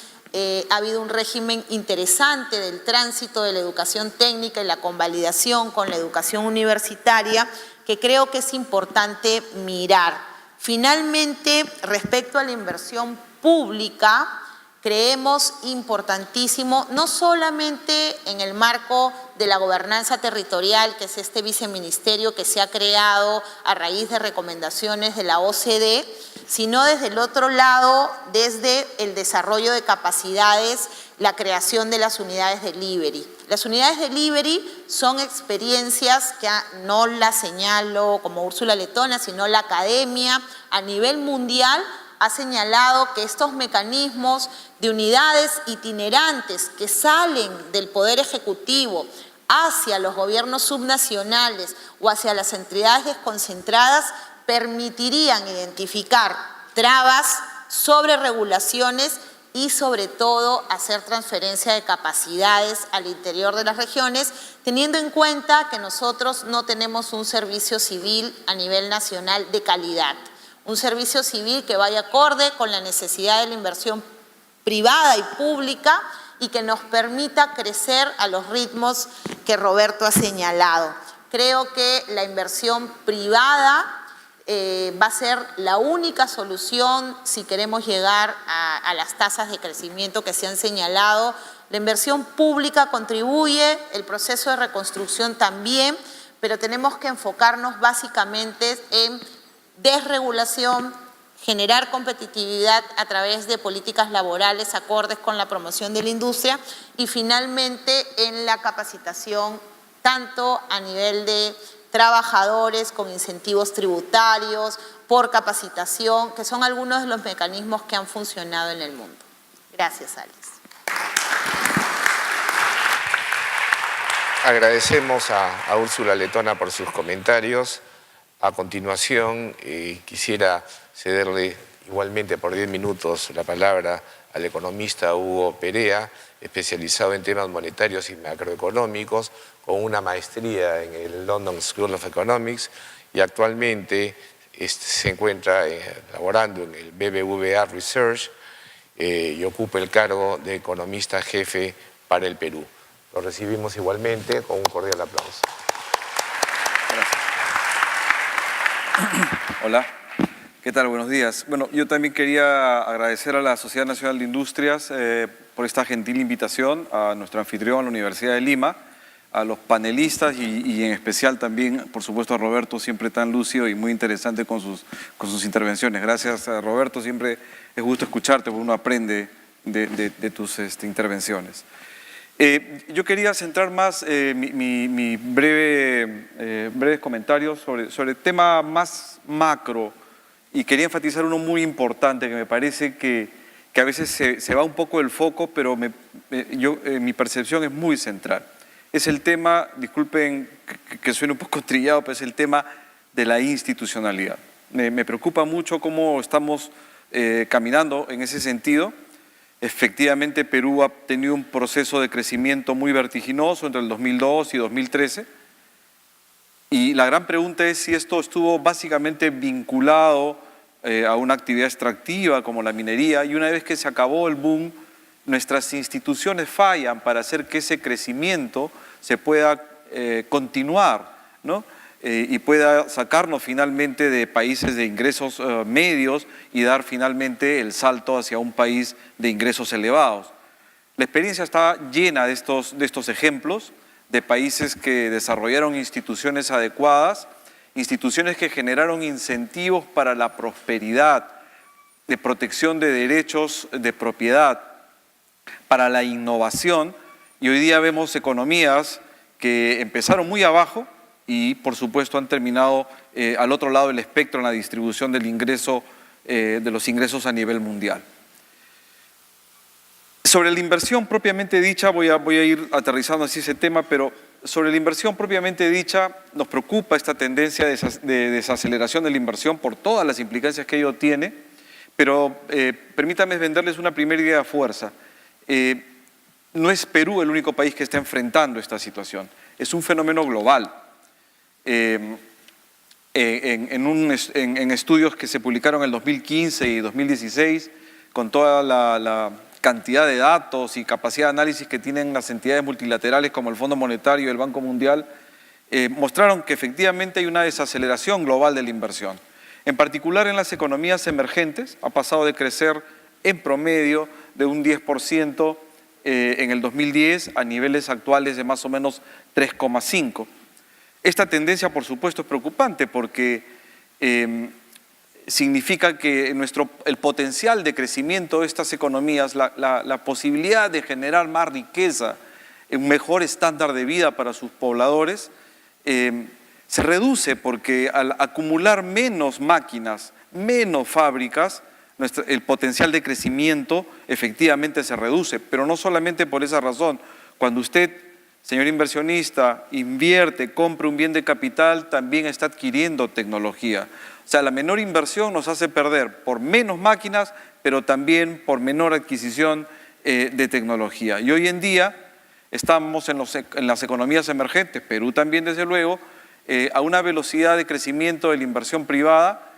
Ha habido un régimen interesante del tránsito de la educación técnica y la convalidación con la educación universitaria que creo que es importante mirar. Finalmente, respecto a la inversión pública, creemos importantísimo, no solamente en el marco de la gobernanza territorial, que es este viceministerio que se ha creado a raíz de recomendaciones de la OCDE, sino desde el otro lado, desde el desarrollo de capacidades, la creación de las unidades delivery. Las unidades delivery son experiencias que no las señalo como Úrsula Letona, sino la academia a nivel mundial ha señalado que estos mecanismos de unidades itinerantes que salen del Poder Ejecutivo hacia los gobiernos subnacionales o hacia las entidades desconcentradas permitirían identificar trabas, sobreregulaciones y sobre todo hacer transferencia de capacidades al interior de las regiones, teniendo en cuenta que nosotros no tenemos un servicio civil a nivel nacional de calidad. Un servicio civil que vaya acorde con la necesidad de la inversión privada y pública y que nos permita crecer a los ritmos que Roberto ha señalado. Creo que la inversión privada va a ser la única solución si queremos llegar a las tasas de crecimiento que se han señalado. La inversión pública contribuye, el proceso de reconstrucción también, pero tenemos que enfocarnos básicamente en desregulación, generar competitividad a través de políticas laborales acordes con la promoción de la industria y finalmente en la capacitación tanto a nivel de trabajadores con incentivos tributarios, por capacitación, que son algunos de los mecanismos que han funcionado en el mundo. Gracias, Alex. Agradecemos a Úrsula Letona por sus comentarios. A continuación, quisiera cederle igualmente por 10 minutos la palabra al economista Hugo Perea, especializado en temas monetarios y macroeconómicos, con una maestría en el London School of Economics y actualmente se encuentra laborando en el BBVA Research y ocupa el cargo de economista jefe para el Perú. Lo recibimos igualmente con un cordial aplauso. Gracias. Hola, ¿qué tal? Buenos días. Bueno, yo también quería agradecer a la Sociedad Nacional de Industrias por esta gentil invitación, a nuestro anfitrión, a la Universidad de Lima, a los panelistas y en especial también, por supuesto, a Roberto, siempre tan lúcido y muy interesante con sus intervenciones. Gracias, Roberto, siempre es gusto escucharte porque uno aprende de tus intervenciones. Yo quería centrar más mi breves comentarios sobre el tema más macro y quería enfatizar uno muy importante que me parece que a veces se va un poco del foco, pero mi percepción es muy central. Es el tema, disculpen que suene un poco trillado, pero es el tema de la institucionalidad. Me preocupa mucho cómo estamos caminando en ese sentido. Efectivamente, Perú ha tenido un proceso de crecimiento muy vertiginoso entre el 2002 y 2013. Y la gran pregunta es si esto estuvo básicamente vinculado a una actividad extractiva como la minería, y una vez que se acabó el boom, nuestras instituciones fallan para hacer que ese crecimiento se pueda continuar, ¿no? Y pueda sacarnos finalmente de países de ingresos medios y dar finalmente el salto hacia un país de ingresos elevados. La experiencia está llena de estos ejemplos de países que desarrollaron instituciones adecuadas, instituciones que generaron incentivos para la prosperidad, de protección de derechos de propiedad, para la innovación, y hoy día vemos economías que empezaron muy abajo y por supuesto han terminado al otro lado del espectro en la distribución del ingreso, de los ingresos a nivel mundial. Sobre la inversión propiamente dicha, voy a ir aterrizando así ese tema, pero sobre la inversión propiamente dicha nos preocupa esta tendencia de desaceleración de la inversión por todas las implicancias que ello tiene, pero permítanme venderles una primera idea de fuerza. No es Perú el único país que está enfrentando esta situación, es un fenómeno global. En estudios que se publicaron en el 2015 y 2016, con toda la cantidad de datos y capacidad de análisis que tienen las entidades multilaterales como el Fondo Monetario y el Banco Mundial, mostraron que efectivamente hay una desaceleración global de la inversión. En particular en las economías emergentes, ha pasado de crecer en promedio de un 10% en el 2010 a niveles actuales de más o menos 3,5%. Esta tendencia, por supuesto, es preocupante porque significa que el potencial de crecimiento de estas economías, la posibilidad de generar más riqueza, un mejor estándar de vida para sus pobladores, se reduce porque al acumular menos máquinas, menos fábricas, el potencial de crecimiento efectivamente se reduce, pero no solamente por esa razón. Cuando usted, señor inversionista, invierte, compra un bien de capital, también está adquiriendo tecnología. O sea, la menor inversión nos hace perder por menos máquinas, pero también por menor adquisición de tecnología. Y hoy en día estamos en las economías emergentes, Perú también desde luego, a una velocidad de crecimiento de la inversión privada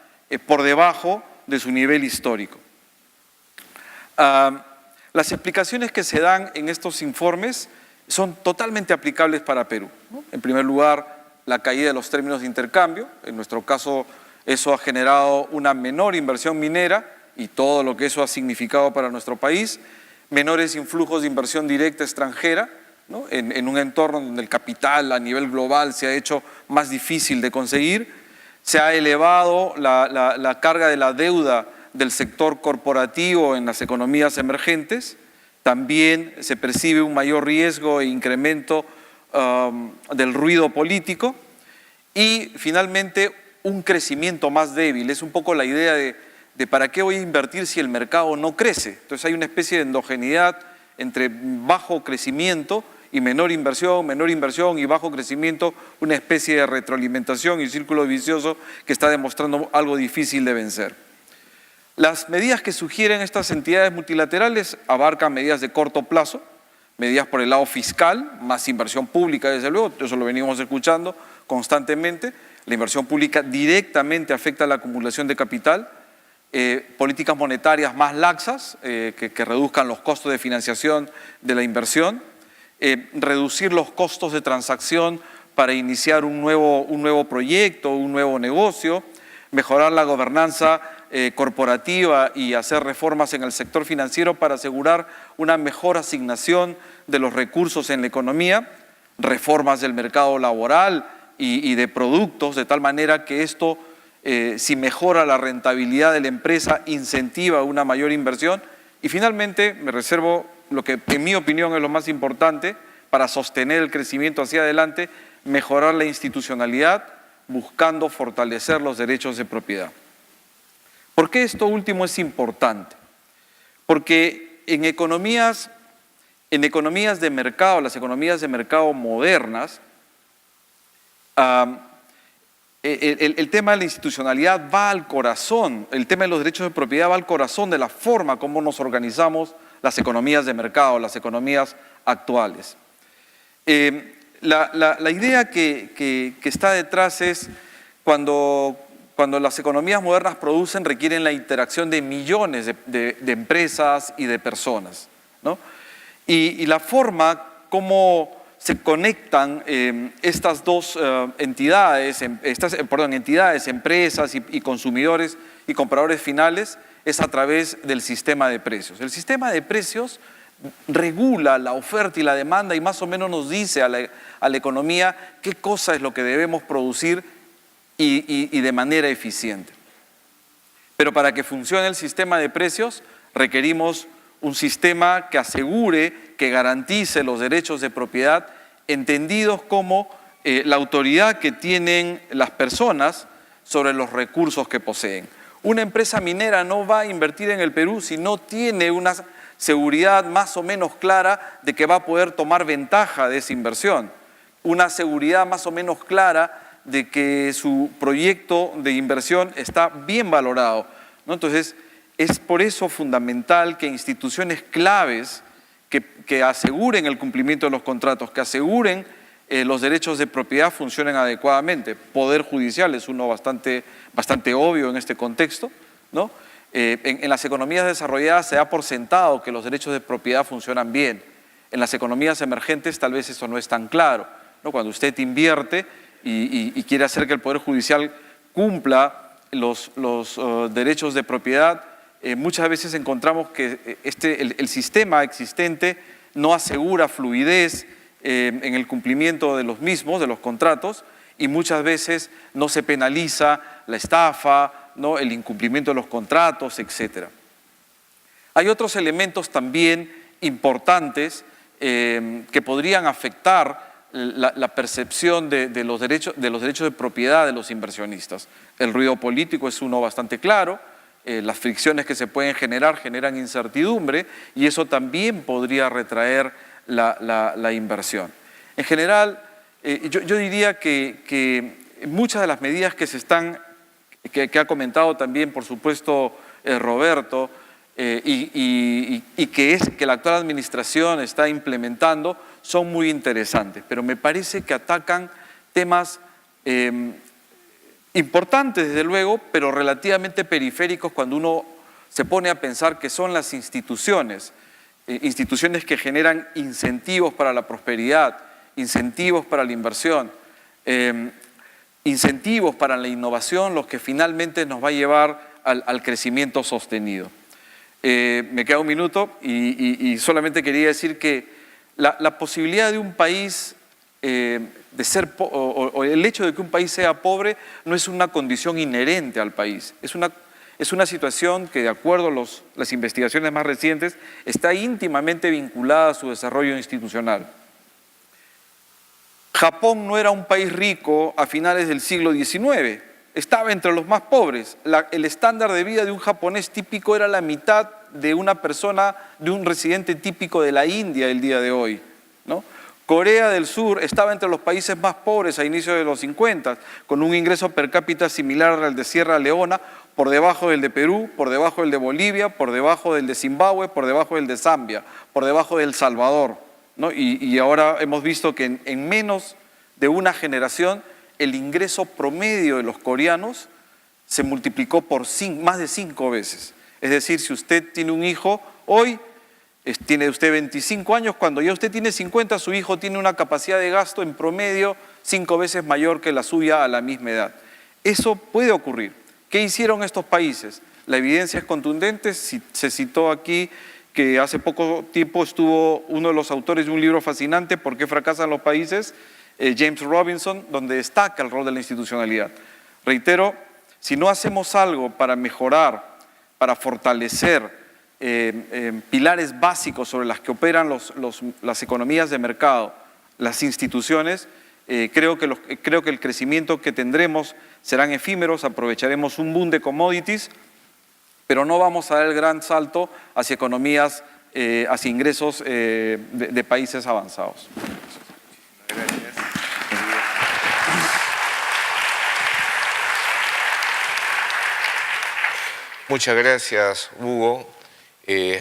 por debajo de su nivel histórico. Las explicaciones que se dan en estos informes son totalmente aplicables para Perú, ¿no? En primer lugar, la caída de los términos de intercambio. En nuestro caso, eso ha generado una menor inversión minera y todo lo que eso ha significado para nuestro país, menores influjos de inversión directa extranjera, ¿no? En un entorno donde el capital a nivel global se ha hecho más difícil de conseguir, Se ha elevado la carga de la deuda del sector corporativo en las economías emergentes. También se percibe un mayor riesgo e incremento del ruido político. Y finalmente, un crecimiento más débil. Es un poco la idea de ¿para qué voy a invertir si el mercado no crece? Entonces hay una especie de endogeneidad entre bajo crecimiento y menor inversión y bajo crecimiento, una especie de retroalimentación y círculo vicioso que está demostrando algo difícil de vencer. Las medidas que sugieren estas entidades multilaterales abarcan medidas de corto plazo, medidas por el lado fiscal, más inversión pública desde luego, eso lo venimos escuchando constantemente. La inversión pública directamente afecta a la acumulación de capital, políticas monetarias más laxas que reduzcan los costos de financiación de la inversión, reducir los costos de transacción para iniciar un nuevo proyecto, un nuevo negocio, mejorar la gobernanza corporativa y hacer reformas en el sector financiero para asegurar una mejor asignación de los recursos en la economía, reformas del mercado laboral y de productos, de tal manera que esto, si mejora la rentabilidad de la empresa, incentiva una mayor inversión. Y finalmente, me reservo lo que en mi opinión es lo más importante para sostener el crecimiento hacia adelante, mejorar la institucionalidad, buscando fortalecer los derechos de propiedad. ¿Por qué esto último es importante? Porque en economías de mercado, las economías de mercado modernas, el tema de la institucionalidad va al corazón, el tema de los derechos de propiedad va al corazón de la forma como nos organizamos las economías de mercado, las economías actuales. La idea que está detrás es cuando las economías modernas producen, requieren la interacción de millones de empresas y de personas, ¿no? Y la forma como se conectan estas dos entidades, empresas y consumidores y compradores finales, es a través del sistema de precios. El sistema de precios regula la oferta y la demanda y más o menos nos dice a la economía qué cosa es lo que debemos producir y de manera eficiente. Pero para que funcione el sistema de precios requerimos un sistema que asegure, que garantice los derechos de propiedad, entendidos como la autoridad que tienen las personas sobre los recursos que poseen. Una empresa minera no va a invertir en el Perú si no tiene una seguridad más o menos clara de que va a poder tomar ventaja de esa inversión, una seguridad más o menos clara de que su proyecto de inversión está bien valorado, ¿no? Entonces, es por eso fundamental que instituciones claves que aseguren el cumplimiento de los contratos, que aseguren los derechos de propiedad funcionen adecuadamente. Poder judicial es uno bastante obvio en este contexto, ¿no? En las economías desarrolladas se da por sentado que los derechos de propiedad funcionan bien. En las economías emergentes tal vez eso no es tan claro, ¿no? Cuando usted invierte y quiere hacer que el Poder Judicial cumpla los derechos de propiedad, muchas veces encontramos que el sistema existente no asegura fluidez en el cumplimiento de los mismos, de los contratos, y muchas veces no se penaliza la estafa, ¿no? El incumplimiento de los contratos, etc. Hay otros elementos también importantes que podrían afectar la percepción de los derechos de propiedad de los inversionistas. El ruido político es uno bastante claro, las fricciones que se pueden generan incertidumbre y eso también podría retraer la inversión. En general, yo diría que muchas de las medidas que ha comentado también, por supuesto, Roberto, y que la actual administración está implementando, son muy interesantes, pero me parece que atacan temas importantes, desde luego, pero relativamente periféricos cuando uno se pone a pensar que son las instituciones que generan incentivos para la prosperidad, incentivos para la inversión, incentivos para la innovación, los que finalmente nos va a llevar al crecimiento sostenido. Me queda un minuto y solamente quería decir que la posibilidad de un país o el hecho de que un país sea pobre no es una condición inherente al país. Es una situación que, de acuerdo a las investigaciones más recientes, está íntimamente vinculada a su desarrollo institucional. Japón no era un país rico a finales del siglo XIX, estaba entre los más pobres. El estándar de vida de un japonés típico era la mitad de una persona, de un residente típico de la India el día de hoy, ¿no? Corea del Sur estaba entre los países más pobres a inicios de los 50, con un ingreso per cápita similar al de Sierra Leona, por debajo del de Perú, por debajo del de Bolivia, por debajo del de Zimbabue, por debajo del de Zambia, por debajo de El Salvador, ¿no? Y ahora hemos visto que en menos de una generación el ingreso promedio de los coreanos se multiplicó por más de 5 veces. Es decir, si usted tiene un hijo hoy, tiene usted 25 años, cuando ya usted tiene 50, su hijo tiene una capacidad de gasto en promedio 5 veces mayor que la suya a la misma edad. Eso puede ocurrir. ¿Qué hicieron estos países? La evidencia es contundente. Se citó aquí que hace poco tiempo estuvo uno de los autores de un libro fascinante, ¿Por qué fracasan los países?, James Robinson, donde destaca el rol de la institucionalidad. Reitero, si no hacemos algo para mejorar, para fortalecer pilares básicos sobre las que operan las economías de mercado, las instituciones, creo que el crecimiento que tendremos serán efímeros, aprovecharemos un boom de commodities, pero no vamos a dar el gran salto hacia economías, hacia ingresos de países avanzados. Muchas gracias, Hugo.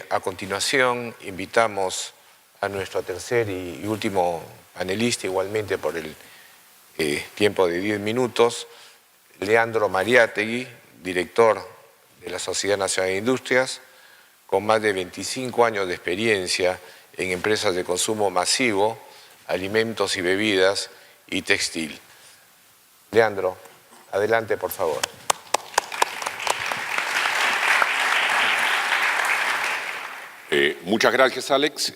A continuación, invitamos a nuestro tercer y último panelista, igualmente por el tiempo de 10 minutos, Leandro Mariátegui, director de la Sociedad Nacional de Industrias, con más de 25 años de experiencia en empresas de consumo masivo, alimentos y bebidas y textil. Leandro, adelante, por favor. Muchas gracias, Alex.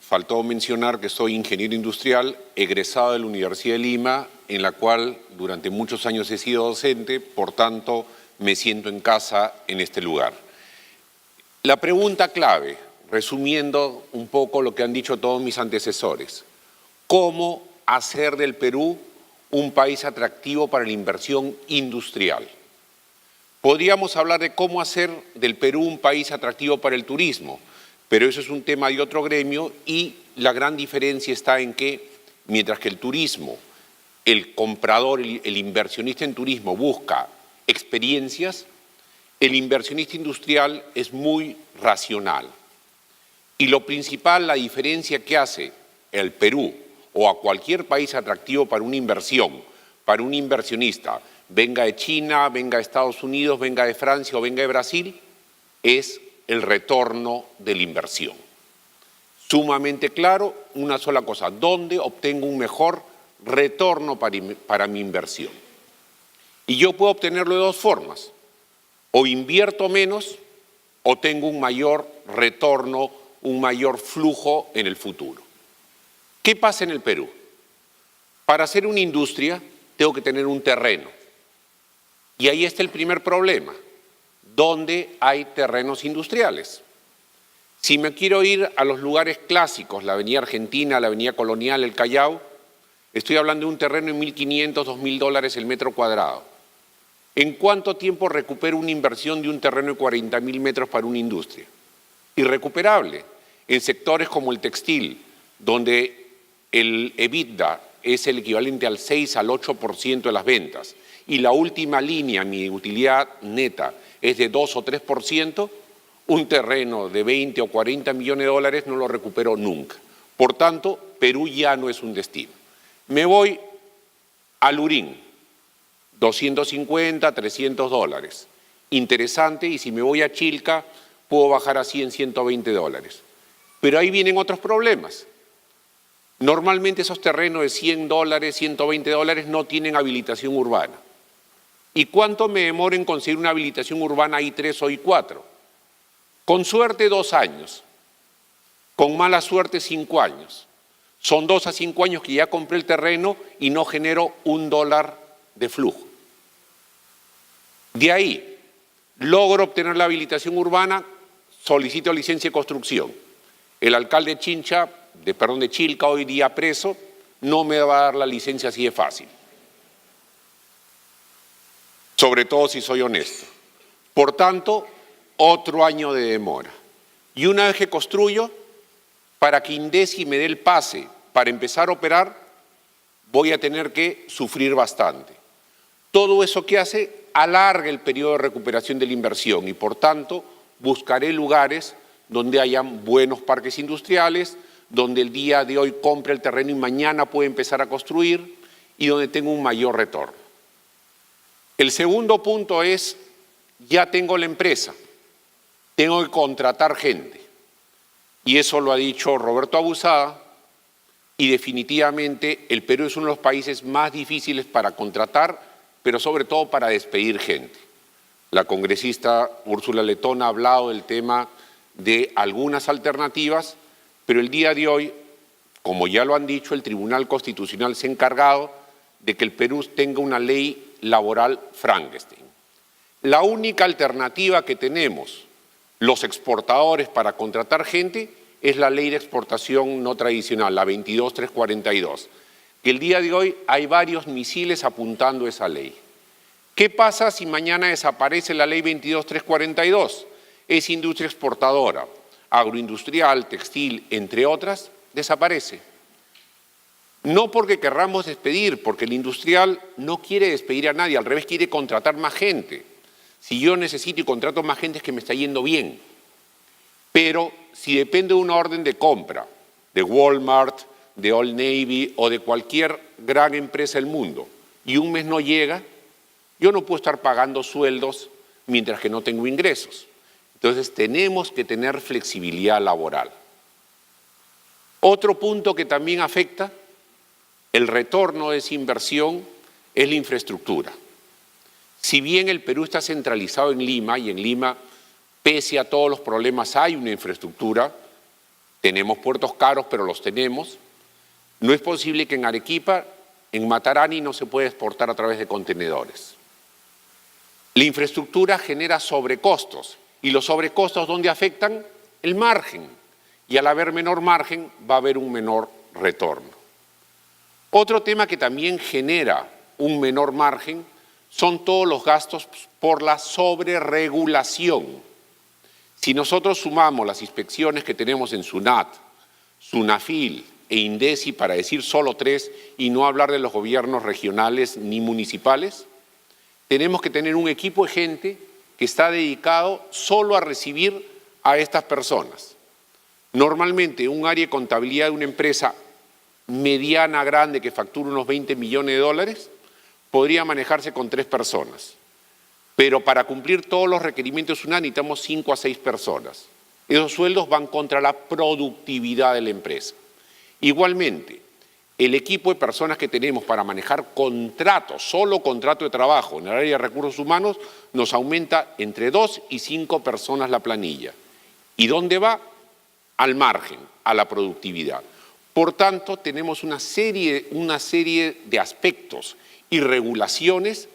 Faltó mencionar que soy ingeniero industrial, egresado de la Universidad de Lima, en la cual durante muchos años he sido docente, por tanto me siento en casa en este lugar. La pregunta clave, resumiendo un poco lo que han dicho todos mis antecesores, ¿cómo hacer del Perú un país atractivo para la inversión industrial? Podríamos hablar de cómo hacer del Perú un país atractivo para el turismo, pero eso es un tema de otro gremio y la gran diferencia está en que, mientras que el turismo, el comprador, el inversionista en turismo busca experiencias, el inversionista industrial es muy racional. Y lo principal, la diferencia que hace el Perú o a cualquier país atractivo para una inversión, para un inversionista, venga de China, venga de Estados Unidos, venga de Francia o venga de Brasil, es el retorno de la inversión. Sumamente claro, una sola cosa, ¿dónde obtengo un mejor retorno para mi inversión? Y yo puedo obtenerlo de dos formas, o invierto menos o tengo un mayor retorno, un mayor flujo en el futuro. ¿Qué pasa en el Perú? Para hacer una industria tengo que tener un terreno. Y ahí está el primer problema, ¿dónde hay terrenos industriales? Si me quiero ir a los lugares clásicos, la Avenida Argentina, la Avenida Colonial, el Callao, estoy hablando de un terreno en $1.500, $2.000 el metro cuadrado. ¿En cuánto tiempo recupero una inversión de un terreno de 40.000 metros para una industria? Irrecuperable. En sectores como el textil, donde el EBITDA es el equivalente al 6 al 8% de las ventas, y la última línea, mi utilidad neta, es de 2 o 3%, un terreno de 20 o 40 millones de dólares no lo recupero nunca. Por tanto, Perú ya no es un destino. Me voy a Lurín, 250, 300 dólares. Interesante, y si me voy a Chilca, puedo bajar a 100, 120 dólares. Pero ahí vienen otros problemas. Normalmente esos terrenos de 100 dólares, 120 dólares no tienen habilitación urbana. ¿Y cuánto me demoro en conseguir una habilitación urbana I3 o I4? Con suerte 2 años, con mala suerte 5 años. Son 2 a 5 años que ya compré el terreno y no genero $1 de flujo. De ahí, logro obtener la habilitación urbana, solicito licencia de construcción. El alcalde de Chilca, hoy día preso, no me va a dar la licencia así de fácil. Sobre todo si soy honesto. Por tanto, otro año de demora. Y una vez que construyo, para que Indesi me dé el pase para empezar a operar, voy a tener que sufrir bastante. Todo eso que hace alarga el periodo de recuperación de la inversión y, por tanto, buscaré lugares donde hayan buenos parques industriales, donde el día de hoy compre el terreno y mañana puede empezar a construir y donde tenga un mayor retorno. El segundo punto es, ya tengo la empresa, tengo que contratar gente. Y eso lo ha dicho Roberto Abusada, y definitivamente el Perú es uno de los países más difíciles para contratar, pero sobre todo para despedir gente. La congresista Úrsula Letón ha hablado del tema de algunas alternativas, pero el día de hoy, como ya lo han dicho, el Tribunal Constitucional se ha encargado de que el Perú tenga una ley laboral Frankenstein. La única alternativa que tenemos los exportadores para contratar gente es la ley de exportación no tradicional, la 22342, que el día de hoy hay varios misiles apuntando esa ley. ¿Qué pasa si mañana desaparece la ley 22342? Es industria exportadora, agroindustrial, textil, entre otras, desaparece. No porque querramos despedir, porque el industrial no quiere despedir a nadie, al revés quiere contratar más gente. Si yo necesito y contrato más gente es que me está yendo bien. Pero si depende de una orden de compra, de Walmart, de Old Navy o de cualquier gran empresa del mundo, y un mes no llega, yo no puedo estar pagando sueldos mientras que no tengo ingresos. Entonces tenemos que tener flexibilidad laboral. Otro punto que también afecta el retorno de esa inversión es la infraestructura. Si bien el Perú está centralizado en Lima, y en Lima, pese a todos los problemas, hay una infraestructura, tenemos puertos caros, pero los tenemos, no es posible que en Arequipa, en Matarani, no se pueda exportar a través de contenedores. La infraestructura genera sobrecostos, y los sobrecostos, ¿dónde afectan? El margen, y al haber menor margen, va a haber un menor retorno. Otro tema que también genera un menor margen son todos los gastos por la sobreregulación. Si nosotros sumamos las inspecciones que tenemos en SUNAT, SUNAFIL e INDECI, para decir solo 3 y no hablar de los gobiernos regionales ni municipales, tenemos que tener un equipo de gente que está dedicado solo a recibir a estas personas. Normalmente un área de contabilidad de una empresa mediana, grande, que factura unos 20 millones de dólares, podría manejarse con 3 personas. Pero para cumplir todos los requerimientos de SUNAT necesitamos 5 a 6 personas. Esos sueldos van contra la productividad de la empresa. Igualmente, el equipo de personas que tenemos para manejar contratos, solo contrato de trabajo en el área de recursos humanos, nos aumenta entre 2 y 5 personas la planilla. ¿Y dónde va? Al margen, a la productividad. Por tanto, tenemos una serie de aspectos y regulaciones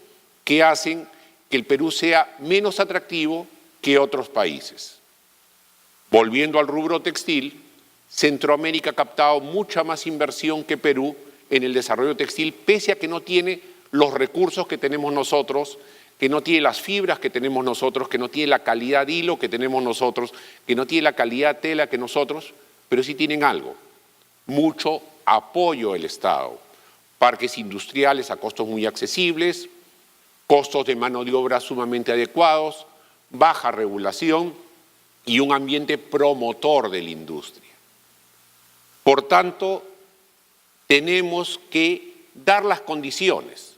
que hacen que el Perú sea menos atractivo que otros países. Volviendo al rubro textil, Centroamérica ha captado mucha más inversión que Perú en el desarrollo textil, pese a que no tiene los recursos que tenemos nosotros, que no tiene las fibras que tenemos nosotros, que no tiene la calidad de hilo que tenemos nosotros, que no tiene la calidad de tela que nosotros, pero sí tienen algo: mucho apoyo del Estado, parques industriales a costos muy accesibles, costos de mano de obra sumamente adecuados, baja regulación y un ambiente promotor de la industria. Por tanto, tenemos que dar las condiciones.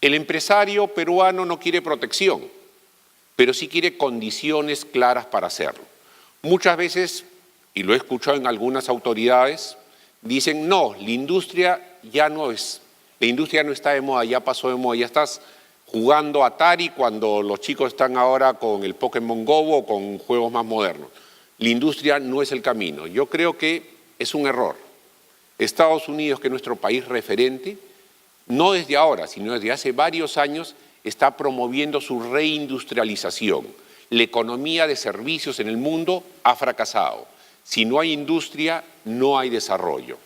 El empresario peruano no quiere protección, pero sí quiere condiciones claras para hacerlo. Muchas veces, y lo he escuchado en algunas autoridades, dicen: no, la industria ya no está de moda, ya pasó de moda, ya estás jugando Atari cuando los chicos están ahora con el Pokémon Go o con juegos más modernos. La industria no es el camino. Yo creo que es un error. Estados Unidos, que es nuestro país referente, no desde ahora, sino desde hace varios años, está promoviendo su reindustrialización. La economía de servicios en el mundo ha fracasado. Si no hay industria, no hay desarrollo.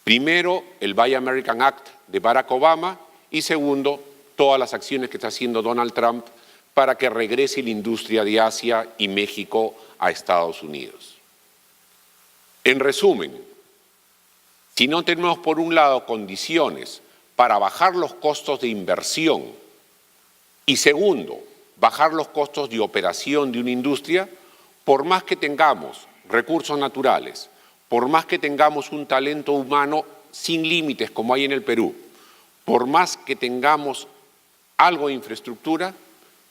Primero, el Buy American Act de Barack Obama y segundo, todas las acciones que está haciendo Donald Trump para que regrese la industria de Asia y México a Estados Unidos. En resumen, si no tenemos por un lado condiciones para bajar los costos de inversión y segundo, bajar los costos de operación de una industria, por más que tengamos recursos naturales, por más que tengamos un talento humano sin límites como hay en el Perú, por más que tengamos algo de infraestructura,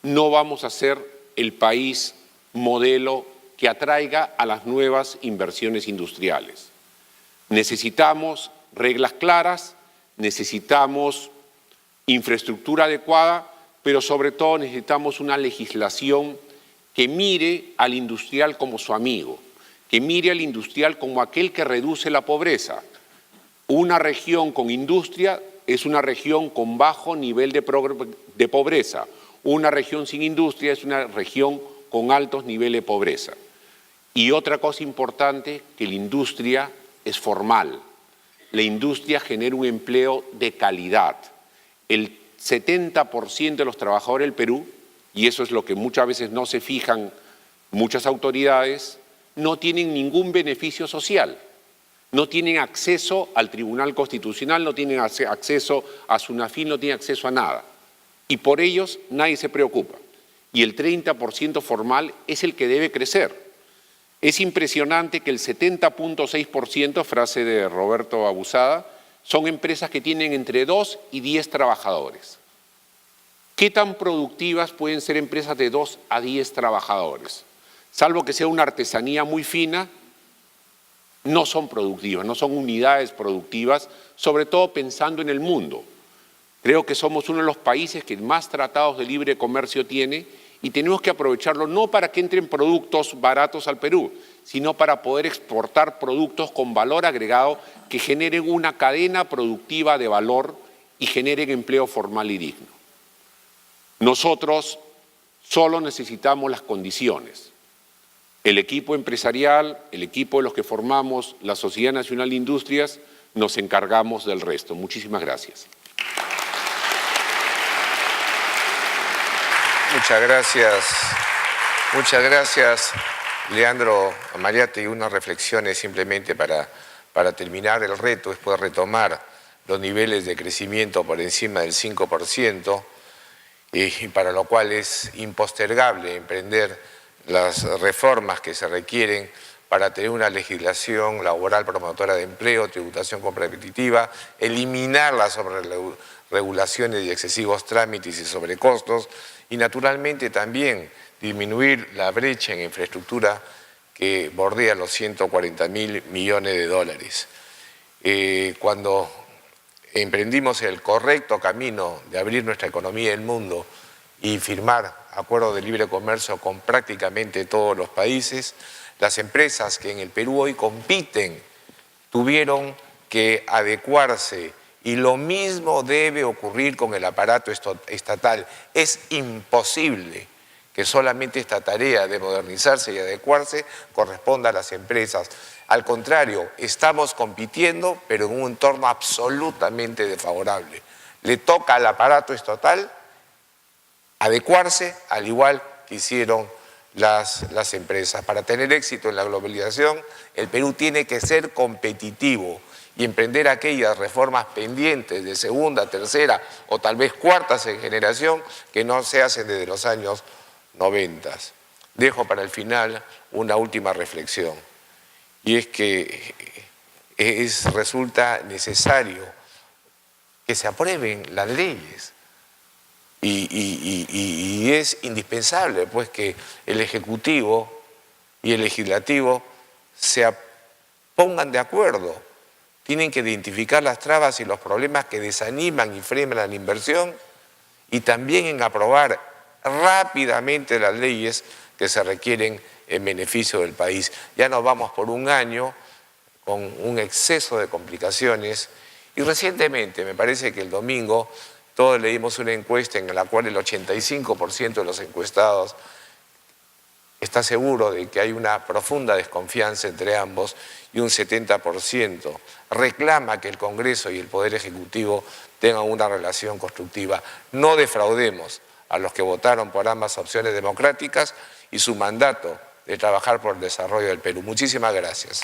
no vamos a ser el país modelo que atraiga a las nuevas inversiones industriales. Necesitamos reglas claras, necesitamos infraestructura adecuada, pero sobre todo necesitamos una legislación que mire al industrial como su amigo, que mire al industrial como aquel que reduce la pobreza. Una región con industria es una región con bajo nivel de pobreza. Una región sin industria es una región con altos niveles de pobreza. Y otra cosa importante, que la industria es formal. La industria genera un empleo de calidad. El 70% de los trabajadores del Perú, y eso es lo que muchas veces no se fijan muchas autoridades, no tienen ningún beneficio social. No tienen acceso al Tribunal Constitucional, no tienen acceso a SUNAFIL, no tienen acceso a nada. Y por ellos nadie se preocupa. Y el 30% formal es el que debe crecer. Es impresionante que el 70.6%, frase de Roberto Abusada, son empresas que tienen entre 2 y 10 trabajadores. ¿Qué tan productivas pueden ser empresas de 2 a 10 trabajadores? Salvo que sea una artesanía muy fina, no son productivas, no son unidades productivas, sobre todo pensando en el mundo. Creo que somos uno de los países que más tratados de libre comercio tiene y tenemos que aprovecharlo no para que entren productos baratos al Perú, sino para poder exportar productos con valor agregado que generen una cadena productiva de valor y generen empleo formal y digno. Nosotros solo necesitamos las condiciones. El equipo empresarial, el equipo de los que formamos la Sociedad Nacional de Industrias, nos encargamos del resto. Muchísimas gracias. Muchas gracias, Leandro Amariate. Y unas reflexiones simplemente para terminar el reto, es poder retomar los niveles de crecimiento por encima del 5%, y para lo cual es impostergable emprender las reformas que se requieren para tener una legislación laboral promotora de empleo, tributación competitiva, eliminar las sobreregulaciones y excesivos trámites y sobrecostos, y naturalmente también disminuir la brecha en infraestructura que bordea los 140.000 millones de dólares. Cuando emprendimos el correcto camino de abrir nuestra economía al mundo y firmar acuerdos de libre comercio con prácticamente todos los países, las empresas que en el Perú hoy compiten tuvieron que adecuarse, y lo mismo debe ocurrir con el aparato estatal. Es imposible que solamente esta tarea de modernizarse y adecuarse corresponda a las empresas. Al contrario, estamos compitiendo, pero en un entorno absolutamente desfavorable. Le toca al aparato estatal adecuarse, al igual que hicieron las empresas. Para tener éxito en la globalización, el Perú tiene que ser competitivo y emprender aquellas reformas pendientes de segunda, tercera o tal vez cuarta generación que no se hacen desde los años 90. Dejo para el final una última reflexión, y es que resulta necesario que se aprueben las leyes. Y es indispensable pues que el Ejecutivo y el Legislativo se pongan de acuerdo. Tienen que identificar las trabas y los problemas que desaniman y frenan la inversión, y también en aprobar rápidamente las leyes que se requieren en beneficio del país. Ya nos vamos por un año con un exceso de complicaciones. Y recientemente, me parece que el domingo, todos leímos una encuesta en la cual el 85% de los encuestados está seguro de que hay una profunda desconfianza entre ambos y un 70% reclama que el Congreso y el Poder Ejecutivo tengan una relación constructiva. No defraudemos a los que votaron por ambas opciones democráticas y su mandato de trabajar por el desarrollo del Perú. Muchísimas gracias.